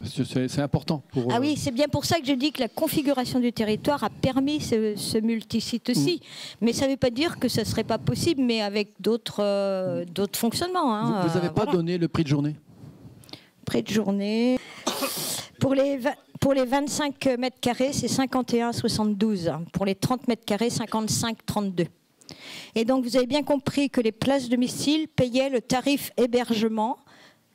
C'est important. Oui, c'est bien pour ça que je dis que la configuration du territoire a permis ce multisite aussi. Mais ça ne veut pas dire que ce ne serait pas possible, mais avec d'autres fonctionnements. Hein. Vous n'avez pas donné le prix de journée? Prix de journée. Pour les 25 mètres carrés, c'est 51,72. Pour les 30 mètres carrés, 55,32. Et donc, vous avez bien compris que les places domicile payaient le tarif hébergement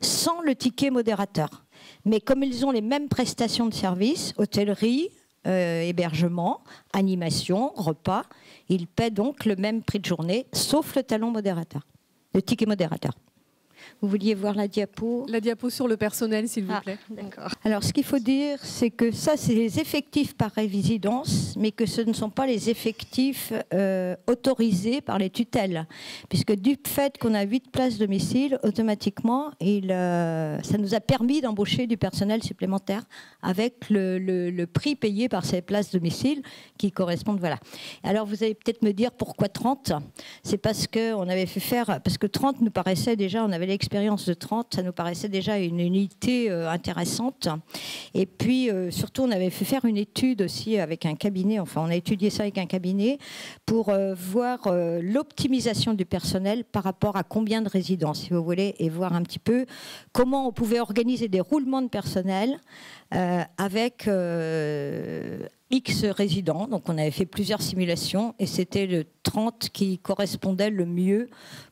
sans le ticket modérateur. Mais comme ils ont les mêmes prestations de services, hôtellerie, hébergement, animation, repas, ils paient donc le même prix de journée, sauf le talon modérateur, le ticket modérateur. Vous vouliez voir la diapo? La diapo sur le personnel, s'il vous plaît. D'accord. Alors, ce qu'il faut dire, c'est que ça, c'est les effectifs par résidence, mais que ce ne sont pas les effectifs autorisés par les tutelles. Puisque du fait qu'on a 8 places domicile, automatiquement, ça nous a permis d'embaucher du personnel supplémentaire avec le prix payé par ces places domicile qui correspondent. Voilà. Alors, vous allez peut-être me dire pourquoi 30? C'est parce qu'on avait fait faire... Parce que 30 nous paraissait déjà... On avait l'expérience de 30, ça nous paraissait déjà une unité intéressante. Et puis, surtout, on avait fait faire une étude aussi avec un cabinet, enfin, on a étudié ça avec un cabinet pour voir l'optimisation du personnel par rapport à combien de résidences, si vous voulez, et voir un petit peu comment on pouvait organiser des roulements de personnel avec X résidents. Donc, on avait fait plusieurs simulations et c'était le 30 qui correspondait le mieux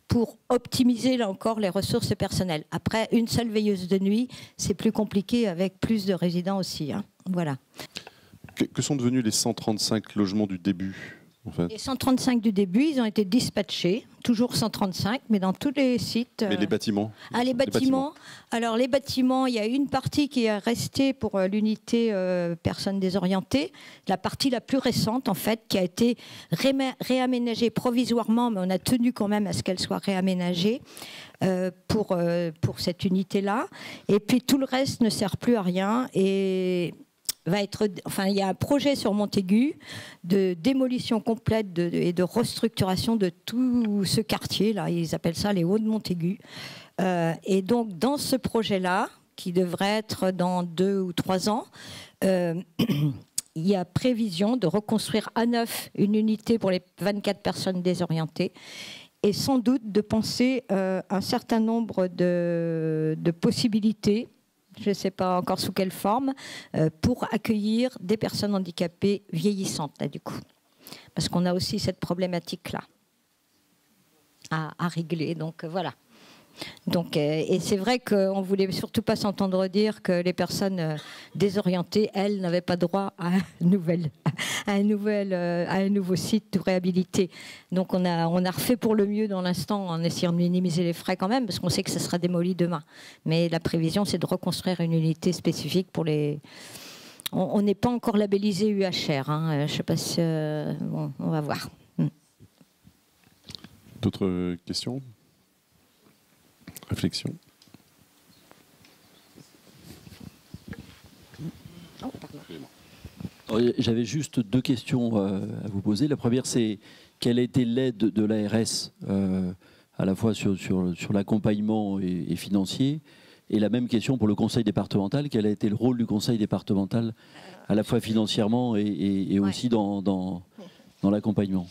pour optimiser, là encore, les ressources personnelles. Après, une seule veilleuse de nuit, c'est plus compliqué avec plus de résidents aussi. Hein. Voilà. Que sont devenus les 135 logements du début? en fait. Les 135 du début, ils ont été dispatchés, toujours 135, mais dans tous les sites. Mais les bâtiments. Ah, les bâtiments. Alors, les bâtiments, il y a une partie qui est restée pour l'unité personnes désorientées. La partie la plus récente, en fait, qui a été réaménagée provisoirement, mais on a tenu quand même à ce qu'elle soit réaménagée pour cette unité-là. Et puis, tout le reste ne sert plus à rien. Et il y a un projet sur Montaigu de démolition complète et de restructuration de tout ce quartier-là. Ils appellent ça les Hauts de Montaigu. Et donc, dans ce projet-là, qui devrait être dans 2 ou 3 ans, il y a prévision de reconstruire à neuf une unité pour les 24 personnes désorientées et sans doute de penser un certain nombre de possibilités, je ne sais pas encore sous quelle forme, pour accueillir des personnes handicapées vieillissantes, là, du coup. Parce qu'on a aussi cette problématique-là à régler. Donc, voilà. Donc, et c'est vrai qu'on ne voulait surtout pas s'entendre dire que les personnes désorientées, elles, n'avaient pas droit à un nouveau site réhabilité. Donc on a refait pour le mieux dans l'instant en essayant de minimiser les frais quand même, parce qu'on sait que ça sera démoli demain. Mais la prévision, c'est de reconstruire une unité spécifique pour les... On n'est pas encore labellisé UHR. Hein. Je ne sais pas si... bon, on va voir. D'autres questions ? Réflexion. J'avais juste 2 questions à vous poser. La première, c'est quelle a été l'aide de l'ARS à la fois sur l'accompagnement et financier, et la même question pour le conseil départemental. Quel a été le rôle du conseil départemental à la fois financièrement et aussi dans l'accompagnement?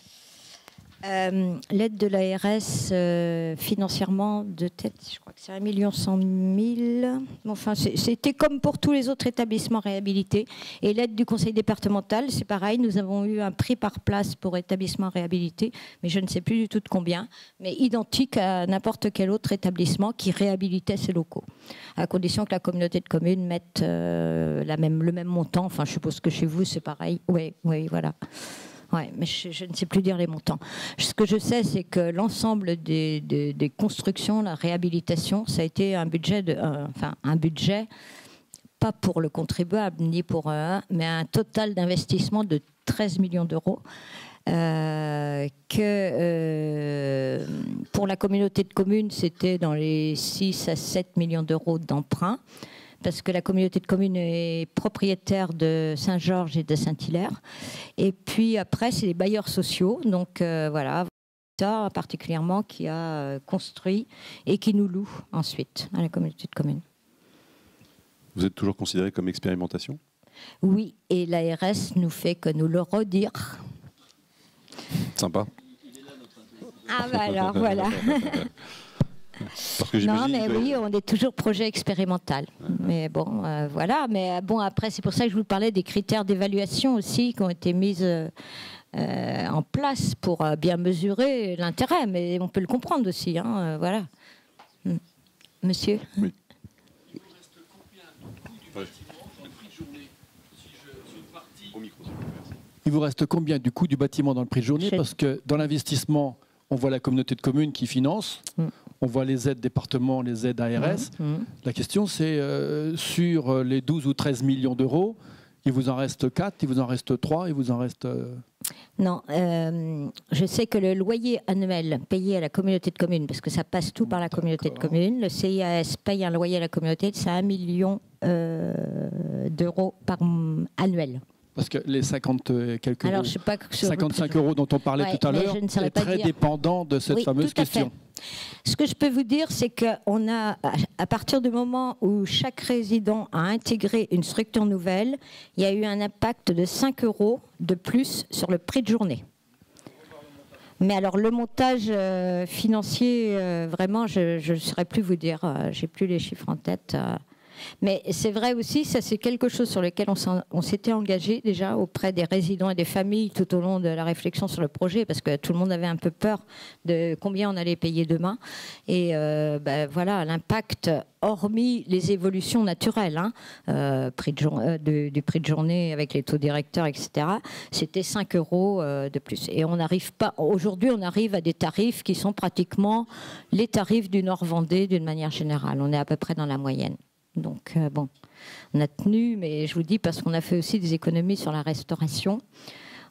L'aide de l'ARS financièrement de tête, je crois que c'est 1,1 million. Enfin, c'était comme pour tous les autres établissements réhabilités. Et l'aide du conseil départemental, c'est pareil. Nous avons eu un prix par place pour établissement réhabilité, mais je ne sais plus du tout de combien, mais identique à n'importe quel autre établissement qui réhabilitait ses locaux, à condition que la communauté de communes mette le même montant. Enfin, je suppose que chez vous, c'est pareil. Oui, voilà. Ouais, mais je ne sais plus dire les montants. Ce que je sais, c'est que l'ensemble des constructions, la réhabilitation, ça a été un budget, un budget, pas pour le contribuable, ni pour mais un total d'investissement de 13 millions d'euros. Pour la communauté de communes, c'était dans les 6 à 7 millions d'euros d'emprunt, parce que la communauté de communes est propriétaire de Saint-Georges et de Saint-Hilaire. Et puis après, c'est les bailleurs sociaux, donc voilà, ça particulièrement, qui a construit et qui nous loue ensuite à la communauté de communes. Vous êtes toujours considéré comme expérimentation ? Oui, et l'ARS nous fait que nous le redire. Sympa. Ah bah alors, voilà. Parce que non, mais oui, on est toujours projet expérimental. Mais bon, voilà. Mais bon, après, c'est pour ça que je vous parlais des critères d'évaluation aussi qui ont été mis en place pour bien mesurer l'intérêt. Mais on peut le comprendre aussi. Hein, voilà. Monsieur ? Oui. Il vous reste combien du coût du bâtiment dans le prix de journée? Parce que dans l'investissement, on voit la communauté de communes qui finance, on voit les aides départements, les aides ARS. La question, c'est sur les 12 ou 13 millions d'euros, il vous en reste 4, il vous en reste 3, il vous en reste... Non, je sais que le loyer annuel payé à la communauté de communes, parce que ça passe tout par la communauté de communes, le CIAS paye un loyer à la communauté, c'est 1 million d'euros par annuel. Parce que les 50 et quelques alors, euros, je sais pas 55 euros dont on parlait tout à l'heure, est très dépendant de cette fameuse question. Ce que je peux vous dire, c'est qu'on a, à partir du moment où chaque résident a intégré une structure nouvelle, il y a eu un impact de 5 euros de plus sur le prix de journée. Mais alors le montage financier, vraiment, je ne saurais plus vous dire, j'ai plus les chiffres en tête. Mais c'est vrai aussi, ça c'est quelque chose sur lequel on s'était engagé déjà auprès des résidents et des familles tout au long de la réflexion sur le projet, parce que tout le monde avait un peu peur de combien on allait payer demain. Et voilà, l'impact, hormis les évolutions naturelles, du prix de journée avec les taux directeurs, etc., c'était 5 € de plus. Et on n'arrive pas, aujourd'hui on arrive à des tarifs qui sont pratiquement les tarifs du Nord-Vendée d'une manière générale. On est à peu près dans la moyenne. Donc bon, on a tenu, mais je vous dis parce qu'on a fait aussi des économies sur la restauration.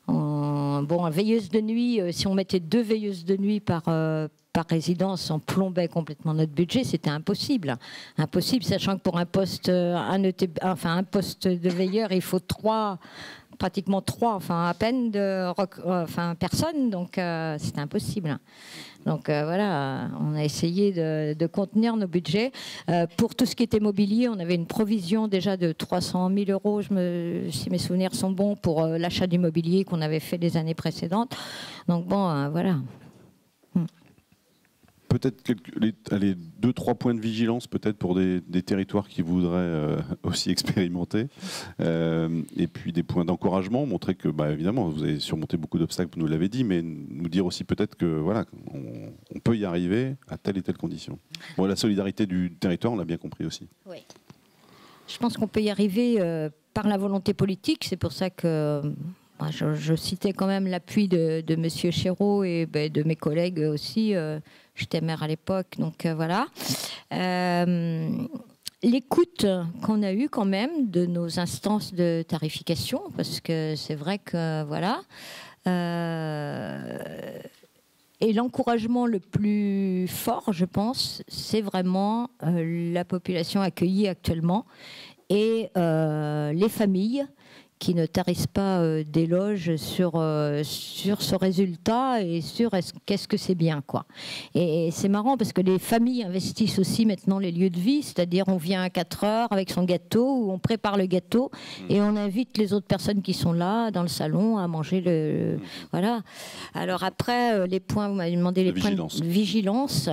Bon, veilleuse de nuit, si on mettait 2 veilleuses de nuit par résidence, on plombait complètement notre budget, c'était impossible. Impossible, sachant que pour un poste, un poste de veilleur, il faut pratiquement 3, à peine personnes, donc c'était impossible. Donc voilà, on a essayé de contenir nos budgets. Pour tout ce qui était mobilier, on avait une provision déjà de 300 000 €, si mes souvenirs sont bons, pour l'achat du mobilier qu'on avait fait les années précédentes. Donc bon, voilà. Peut-être 2-3 points de vigilance peut-être pour des territoires qui voudraient aussi expérimenter, et puis des points d'encouragement, montrer que évidemment vous avez surmonté beaucoup d'obstacles, vous nous l'avez dit, mais nous dire aussi peut-être que voilà, on peut y arriver à telle et telle condition. Bon, la solidarité du territoire, on l'a bien compris aussi. Oui. Je pense qu'on peut y arriver par la volonté politique, c'est pour ça que je citais quand même l'appui de M. Chéreau et de mes collègues aussi. J'étais maire à l'époque, donc voilà. L'écoute qu'on a eue quand même de nos instances de tarification, parce que c'est vrai que voilà. Et l'encouragement le plus fort, je pense, c'est vraiment la population accueillie actuellement et les familles qui ne tarissent pas d'éloges sur ce résultat et sur qu'est-ce que c'est bien, quoi. Et c'est marrant parce que les familles investissent aussi maintenant les lieux de vie, c'est-à-dire on vient à 4 heures avec son gâteau, ou on prépare le gâteau et on invite les autres personnes qui sont là dans le salon à manger le... Voilà. Alors après, les points, vous m'avez demandé les points de vigilance.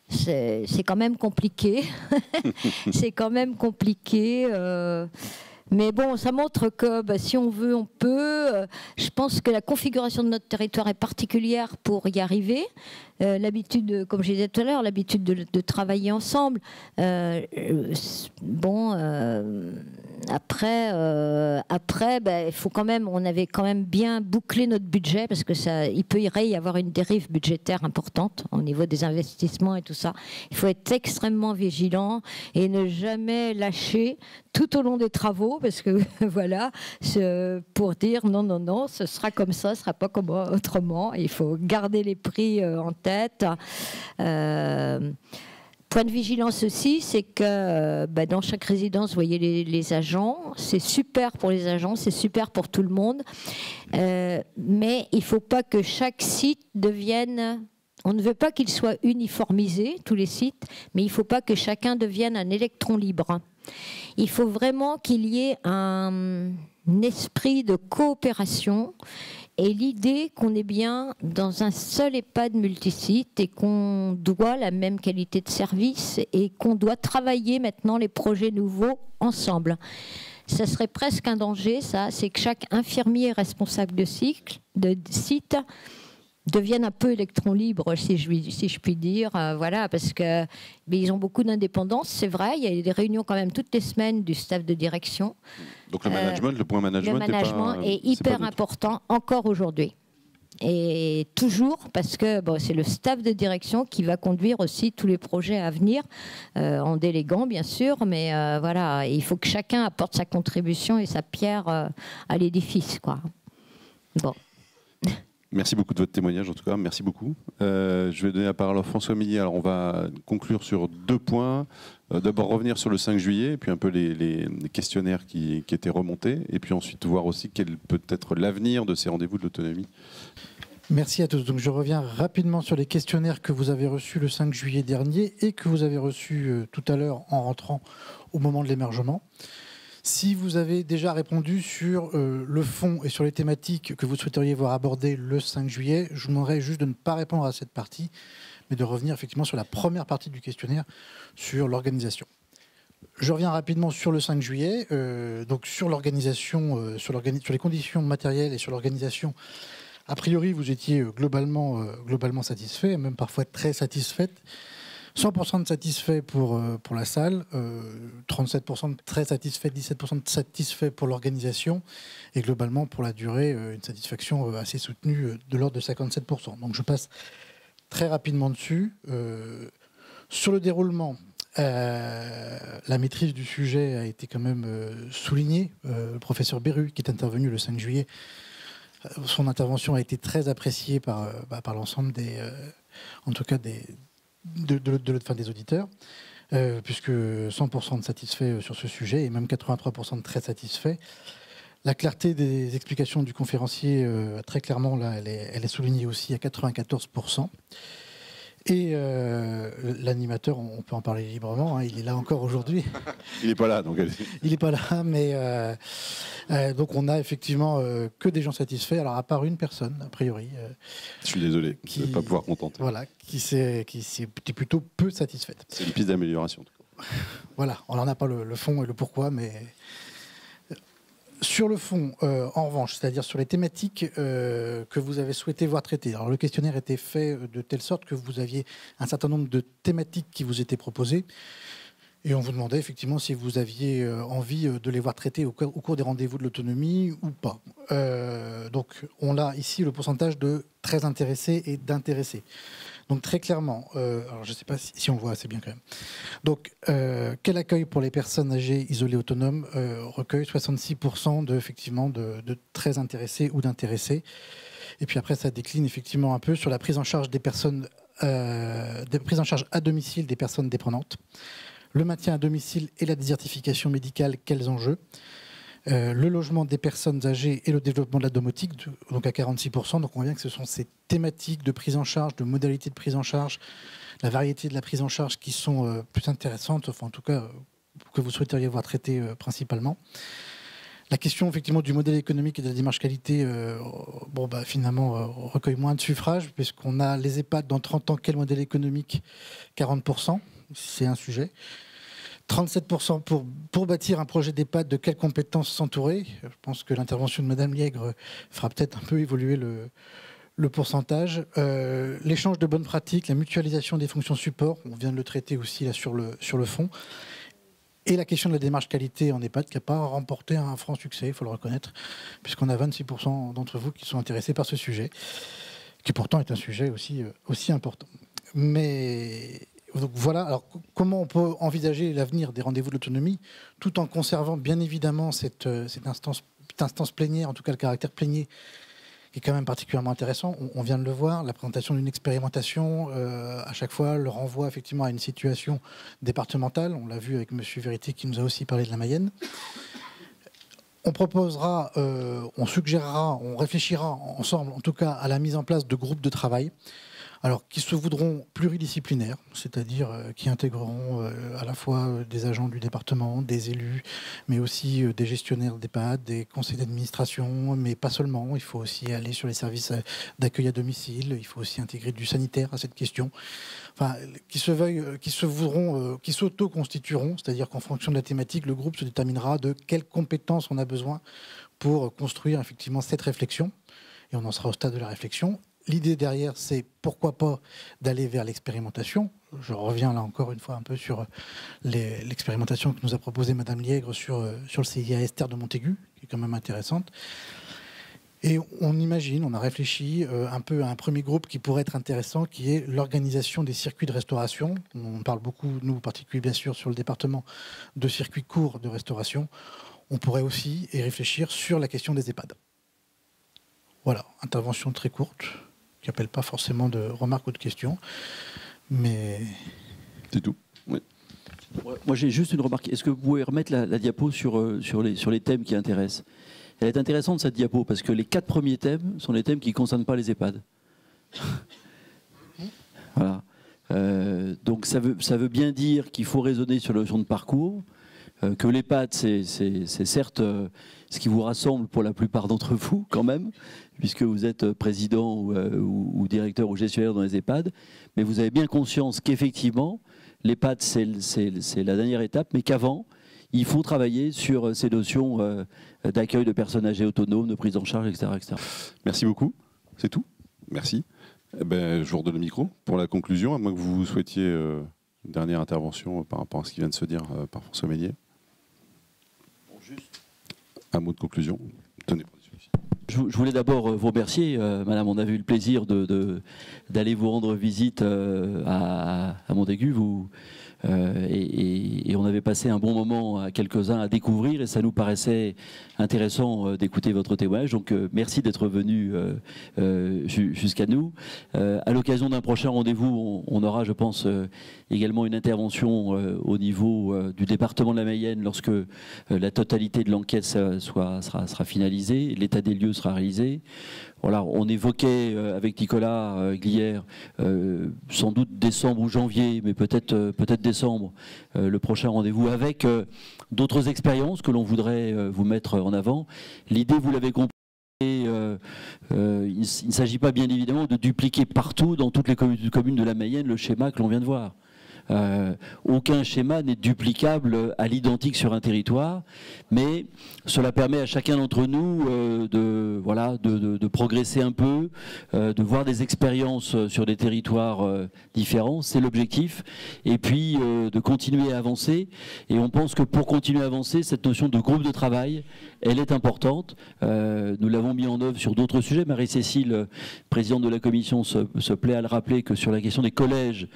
C'est quand même compliqué. C'est quand même compliqué. Mais bon, ça montre que si on veut, on peut. Je pense que la configuration de notre territoire est particulière pour y arriver. L'habitude, comme je disais tout à l'heure, l'habitude de travailler ensemble. Après, il faut quand même, on avait quand même bien bouclé notre budget parce que il peut y avoir une dérive budgétaire importante au niveau des investissements et tout ça. Il faut être extrêmement vigilant et ne jamais lâcher tout au long des travaux parce que voilà, pour dire non, ce sera comme ça, ce sera pas comme autrement. Il faut garder les prix en tête. Point de vigilance aussi, c'est que dans chaque résidence, vous voyez les agents, c'est super pour les agents, c'est super pour tout le monde, mais il ne faut pas que chaque site devienne... On ne veut pas qu'il soit uniformisé, tous les sites, mais il ne faut pas que chacun devienne un électron libre. Il faut vraiment qu'il y ait un esprit de coopération et l'idée qu'on est bien dans un seul EHPAD multisite et qu'on doit la même qualité de service et qu'on doit travailler maintenant les projets nouveaux ensemble. Ça serait presque un danger, ça, c'est que chaque infirmier responsable de site deviennent un peu électrons libres, si je puis dire, voilà, parce que ils ont beaucoup d'indépendance, c'est vrai. Il y a des réunions quand même toutes les semaines du staff de direction. Donc le management, le point management, est hyper important encore aujourd'hui. Et toujours parce que c'est le staff de direction qui va conduire aussi tous les projets à venir, en déléguant bien sûr, mais voilà, il faut que chacun apporte sa contribution et sa pierre à l'édifice, quoi. Bon. Merci beaucoup de votre témoignage, en tout cas. Merci beaucoup. Je vais donner la parole à François Milly. Alors, on va conclure sur 2 points. D'abord, revenir sur le 5 juillet, et puis un peu les questionnaires qui étaient remontés, et puis ensuite voir aussi quel peut être l'avenir de ces rendez-vous de l'autonomie. Merci à tous. Donc, je reviens rapidement sur les questionnaires que vous avez reçus le 5 juillet dernier et que vous avez reçus tout à l'heure en rentrant au moment de l'émergement. Si vous avez déjà répondu sur le fond et sur les thématiques que vous souhaiteriez voir abordées le 5 juillet, je vous demanderai juste de ne pas répondre à cette partie, mais de revenir effectivement sur la première partie du questionnaire, sur l'organisation. Je reviens rapidement sur le 5 juillet, donc sur l'organisation, sur les conditions matérielles et sur l'organisation. A priori, vous étiez globalement satisfait, même parfois très satisfaite. 100% de satisfait pour la salle, 37% de très satisfait, 17% de satisfait pour l'organisation, et globalement pour la durée, une satisfaction assez soutenue de l'ordre de 57%. Donc je passe très rapidement dessus. Sur le déroulement, la maîtrise du sujet a été quand même soulignée. Le professeur Beru, qui est intervenu le 5 juillet, son intervention a été très appréciée par l'ensemble en tout cas des auditeurs, puisque 100% de satisfaits sur ce sujet et même 83% de très satisfaits. La clarté des explications du conférencier, très clairement, là, elle est soulignée aussi à 94%. Et l'animateur, on peut en parler librement, hein, il est là encore aujourd'hui. Il n'est pas là, donc. Il n'est pas là, mais donc on a effectivement que des gens satisfaits. Alors à part une personne, a priori. Je suis désolé de ne pas pouvoir contenter. Voilà, qui s'est plutôt peu satisfaite. C'est une piste d'amélioration. Voilà, on n'en a pas le fond et le pourquoi, mais sur le fond, en revanche, c'est-à-dire sur les thématiques que vous avez souhaité voir traitées. Alors le questionnaire était fait de telle sorte que vous aviez un certain nombre de thématiques qui vous étaient proposées. Et on vous demandait effectivement si vous aviez envie de les voir traitées au cours des rendez-vous de l'autonomie ou pas. Donc on a ici le pourcentage de très intéressés et d'intéressés. Donc très clairement, alors je ne sais pas si on le voit assez bien quand même. Donc quel accueil pour les personnes âgées isolées autonomes recueille 66% effectivement de très intéressés ou d'intéressés. Et puis après ça décline effectivement un peu sur la prise en charge des personnes, prise en charge à domicile des personnes dépendantes. Le maintien à domicile et la désertification médicale, quels enjeux? Le logement des personnes âgées et le développement de la domotique, donc à 46%. Donc on voit bien que ce sont ces thématiques de prise en charge, de modalités de prise en charge, la variété de la prise en charge qui sont plus intéressantes, enfin en tout cas que vous souhaiteriez voir traitées principalement. La question effectivement du modèle économique et de la démarche qualité, finalement recueille moins de suffrages puisqu'on a les EHPAD dans 30 ans, quel modèle économique? 40%, c'est un sujet. 37% pour bâtir un projet d'EHPAD, de quelles compétences s'entourer? Je pense que l'intervention de Madame Liègre fera peut-être un peu évoluer le pourcentage. L'échange de bonnes pratiques, la mutualisation des fonctions support, on vient de le traiter aussi là sur le fond. Et la question de la démarche qualité en EHPAD qui n'a pas remporté un franc succès, il faut le reconnaître, puisqu'on a 26% d'entre vous qui sont intéressés par ce sujet, qui pourtant est un sujet aussi important. Mais donc voilà, alors comment on peut envisager l'avenir des rendez-vous de l'autonomie tout en conservant bien évidemment cette instance plénière, en tout cas le caractère plénier qui est quand même particulièrement intéressant. On vient de le voir, la présentation d'une expérimentation, à chaque fois le renvoi effectivement à une situation départementale. On l'a vu avec M. Vérité qui nous a aussi parlé de la Mayenne. On proposera, on suggérera, on réfléchira ensemble en tout cas à la mise en place de groupes de travail. Alors, qui se voudront pluridisciplinaires, c'est-à-dire qui intégreront à la fois des agents du département, des élus, mais aussi des gestionnaires d'EHPAD, des conseils d'administration, mais pas seulement. Il faut aussi aller sur les services d'accueil à domicile. Il faut aussi intégrer du sanitaire à cette question. Enfin, qui s'auto-constitueront, c'est-à-dire qu'en fonction de la thématique, le groupe se déterminera de quelles compétences on a besoin pour construire effectivement cette réflexion. Et on en sera au stade de la réflexion. L'idée derrière, c'est pourquoi pas d'aller vers l'expérimentation. Je reviens là encore une fois un peu sur l'expérimentation que nous a proposée Madame Liègre sur le CIAS Terre de Montaigu, qui est quand même intéressante. Et on imagine, on a réfléchi un peu à un premier groupe qui pourrait être intéressant, qui est l'organisation des circuits de restauration. On parle beaucoup, nous en particulier bien sûr sur le département, de circuits courts de restauration. On pourrait aussi y réfléchir sur la question des EHPAD. Voilà, intervention très courte, qui n'appelle pas forcément de remarques ou de questions, mais... C'est tout. Oui. Moi, j'ai juste une remarque. Est-ce que vous pouvez remettre la diapo sur les thèmes qui intéressent? Elle est intéressante, cette diapo, parce que les 4 premiers thèmes sont les thèmes qui ne concernent pas les EHPAD. Voilà. Donc, ça veut bien dire qu'il faut raisonner sur la notion de parcours, que l'EHPAD, c'est certes ce qui vous rassemble pour la plupart d'entre vous quand même, puisque vous êtes président ou directeur ou gestionnaire dans les EHPAD, mais vous avez bien conscience qu'effectivement, l'EHPAD, c'est la dernière étape, mais qu'avant, il faut travailler sur ces notions d'accueil de personnes âgées autonomes, de prise en charge, etc. etc. Merci beaucoup. C'est tout. Merci. Eh ben, je vous redonne le micro pour la conclusion, à moins que vous souhaitiez une dernière intervention par rapport à ce qui vient de se dire par François Meillier. Bon, juste un mot de conclusion. Tenez. Je voulais d'abord vous remercier, Madame. On avait eu le plaisir d'aller vous rendre visite à Montaigu. Et on avait passé un bon moment à quelques-uns à découvrir, et ça nous paraissait intéressant d'écouter votre témoignage. Donc merci d'être venu jusqu'à nous. À l'occasion d'un prochain rendez-vous, on aura, je pense, également une intervention au niveau du département de la Mayenne lorsque la totalité de l'enquête sera finalisée, l'état des lieux sera réalisé. Voilà, on évoquait avec Nicolas Glière sans doute décembre ou janvier, mais peut-être décembre, le prochain rendez-vous avec d'autres expériences que l'on voudrait vous mettre en avant. L'idée, vous l'avez compris, il ne s'agit pas bien évidemment de dupliquer partout dans toutes les communes de la Mayenne le schéma que l'on vient de voir. Aucun schéma n'est duplicable à l'identique sur un territoire, mais cela permet à chacun d'entre nous de progresser un peu, de voir des expériences sur des territoires différents, c'est l'objectif, et puis de continuer à avancer. Et on pense que pour continuer à avancer, cette notion de groupe de travail, elle est importante. Nous l'avons mis en œuvre sur d'autres sujets. Marie-Cécile, présidente de la commission, se plaît à le rappeler que sur la question des collèges,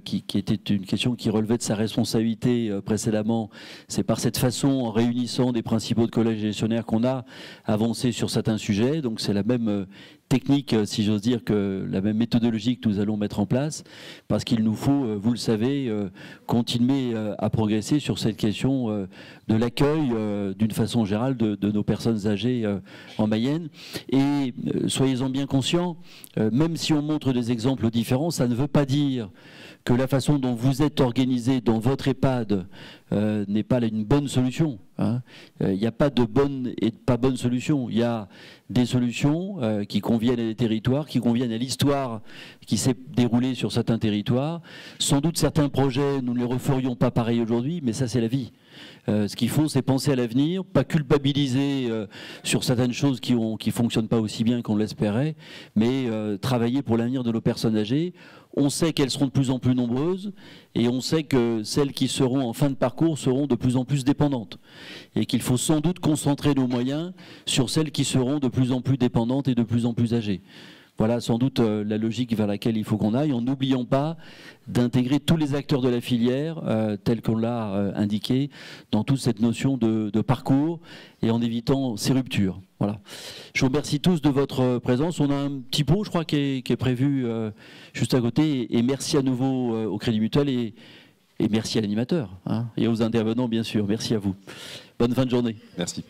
qui était une question qui relevait de sa responsabilité précédemment, c'est par cette façon, en réunissant des principaux de collèges gestionnaires, qu'on a avancé sur certains sujets. Donc c'est la même technique, si j'ose dire, que la même méthodologie que nous allons mettre en place, parce qu'il nous faut, vous le savez, continuer à progresser sur cette question de l'accueil d'une façon générale de nos personnes âgées en Mayenne. Et soyez-en bien conscients, même si on montre des exemples différents, ça ne veut pas dire que la façon dont vous êtes organisé dans votre EHPAD n'est pas une bonne solution. Il n'y a pas de bonne et de pas bonne solution. Il y a des solutions qui conviennent à des territoires, qui conviennent à l'histoire qui s'est déroulée sur certains territoires. Sans doute certains projets, nous ne les referions pas pareil aujourd'hui, mais ça c'est la vie. Ce qu'il faut, c'est penser à l'avenir, pas culpabiliser sur certaines choses qui ne fonctionnent pas aussi bien qu'on l'espérait, mais travailler pour l'avenir de nos personnes âgées. On sait qu'elles seront de plus en plus nombreuses, et on sait que celles qui seront en fin de parcours seront de plus en plus dépendantes. Et qu'il faut sans doute concentrer nos moyens sur celles qui seront de plus en plus dépendantes et de plus en plus âgées. Voilà sans doute la logique vers laquelle il faut qu'on aille, en n'oubliant pas d'intégrer tous les acteurs de la filière, tels qu'on l'a indiqué, dans toute cette notion de parcours, et en évitant ces ruptures. Voilà. Je vous remercie tous de votre présence. On a un petit pot, je crois, qui est prévu juste à côté. Et merci à nouveau au Crédit Mutuel et merci à l'animateur, et aux intervenants, bien sûr. Merci à vous. Bonne fin de journée. Merci.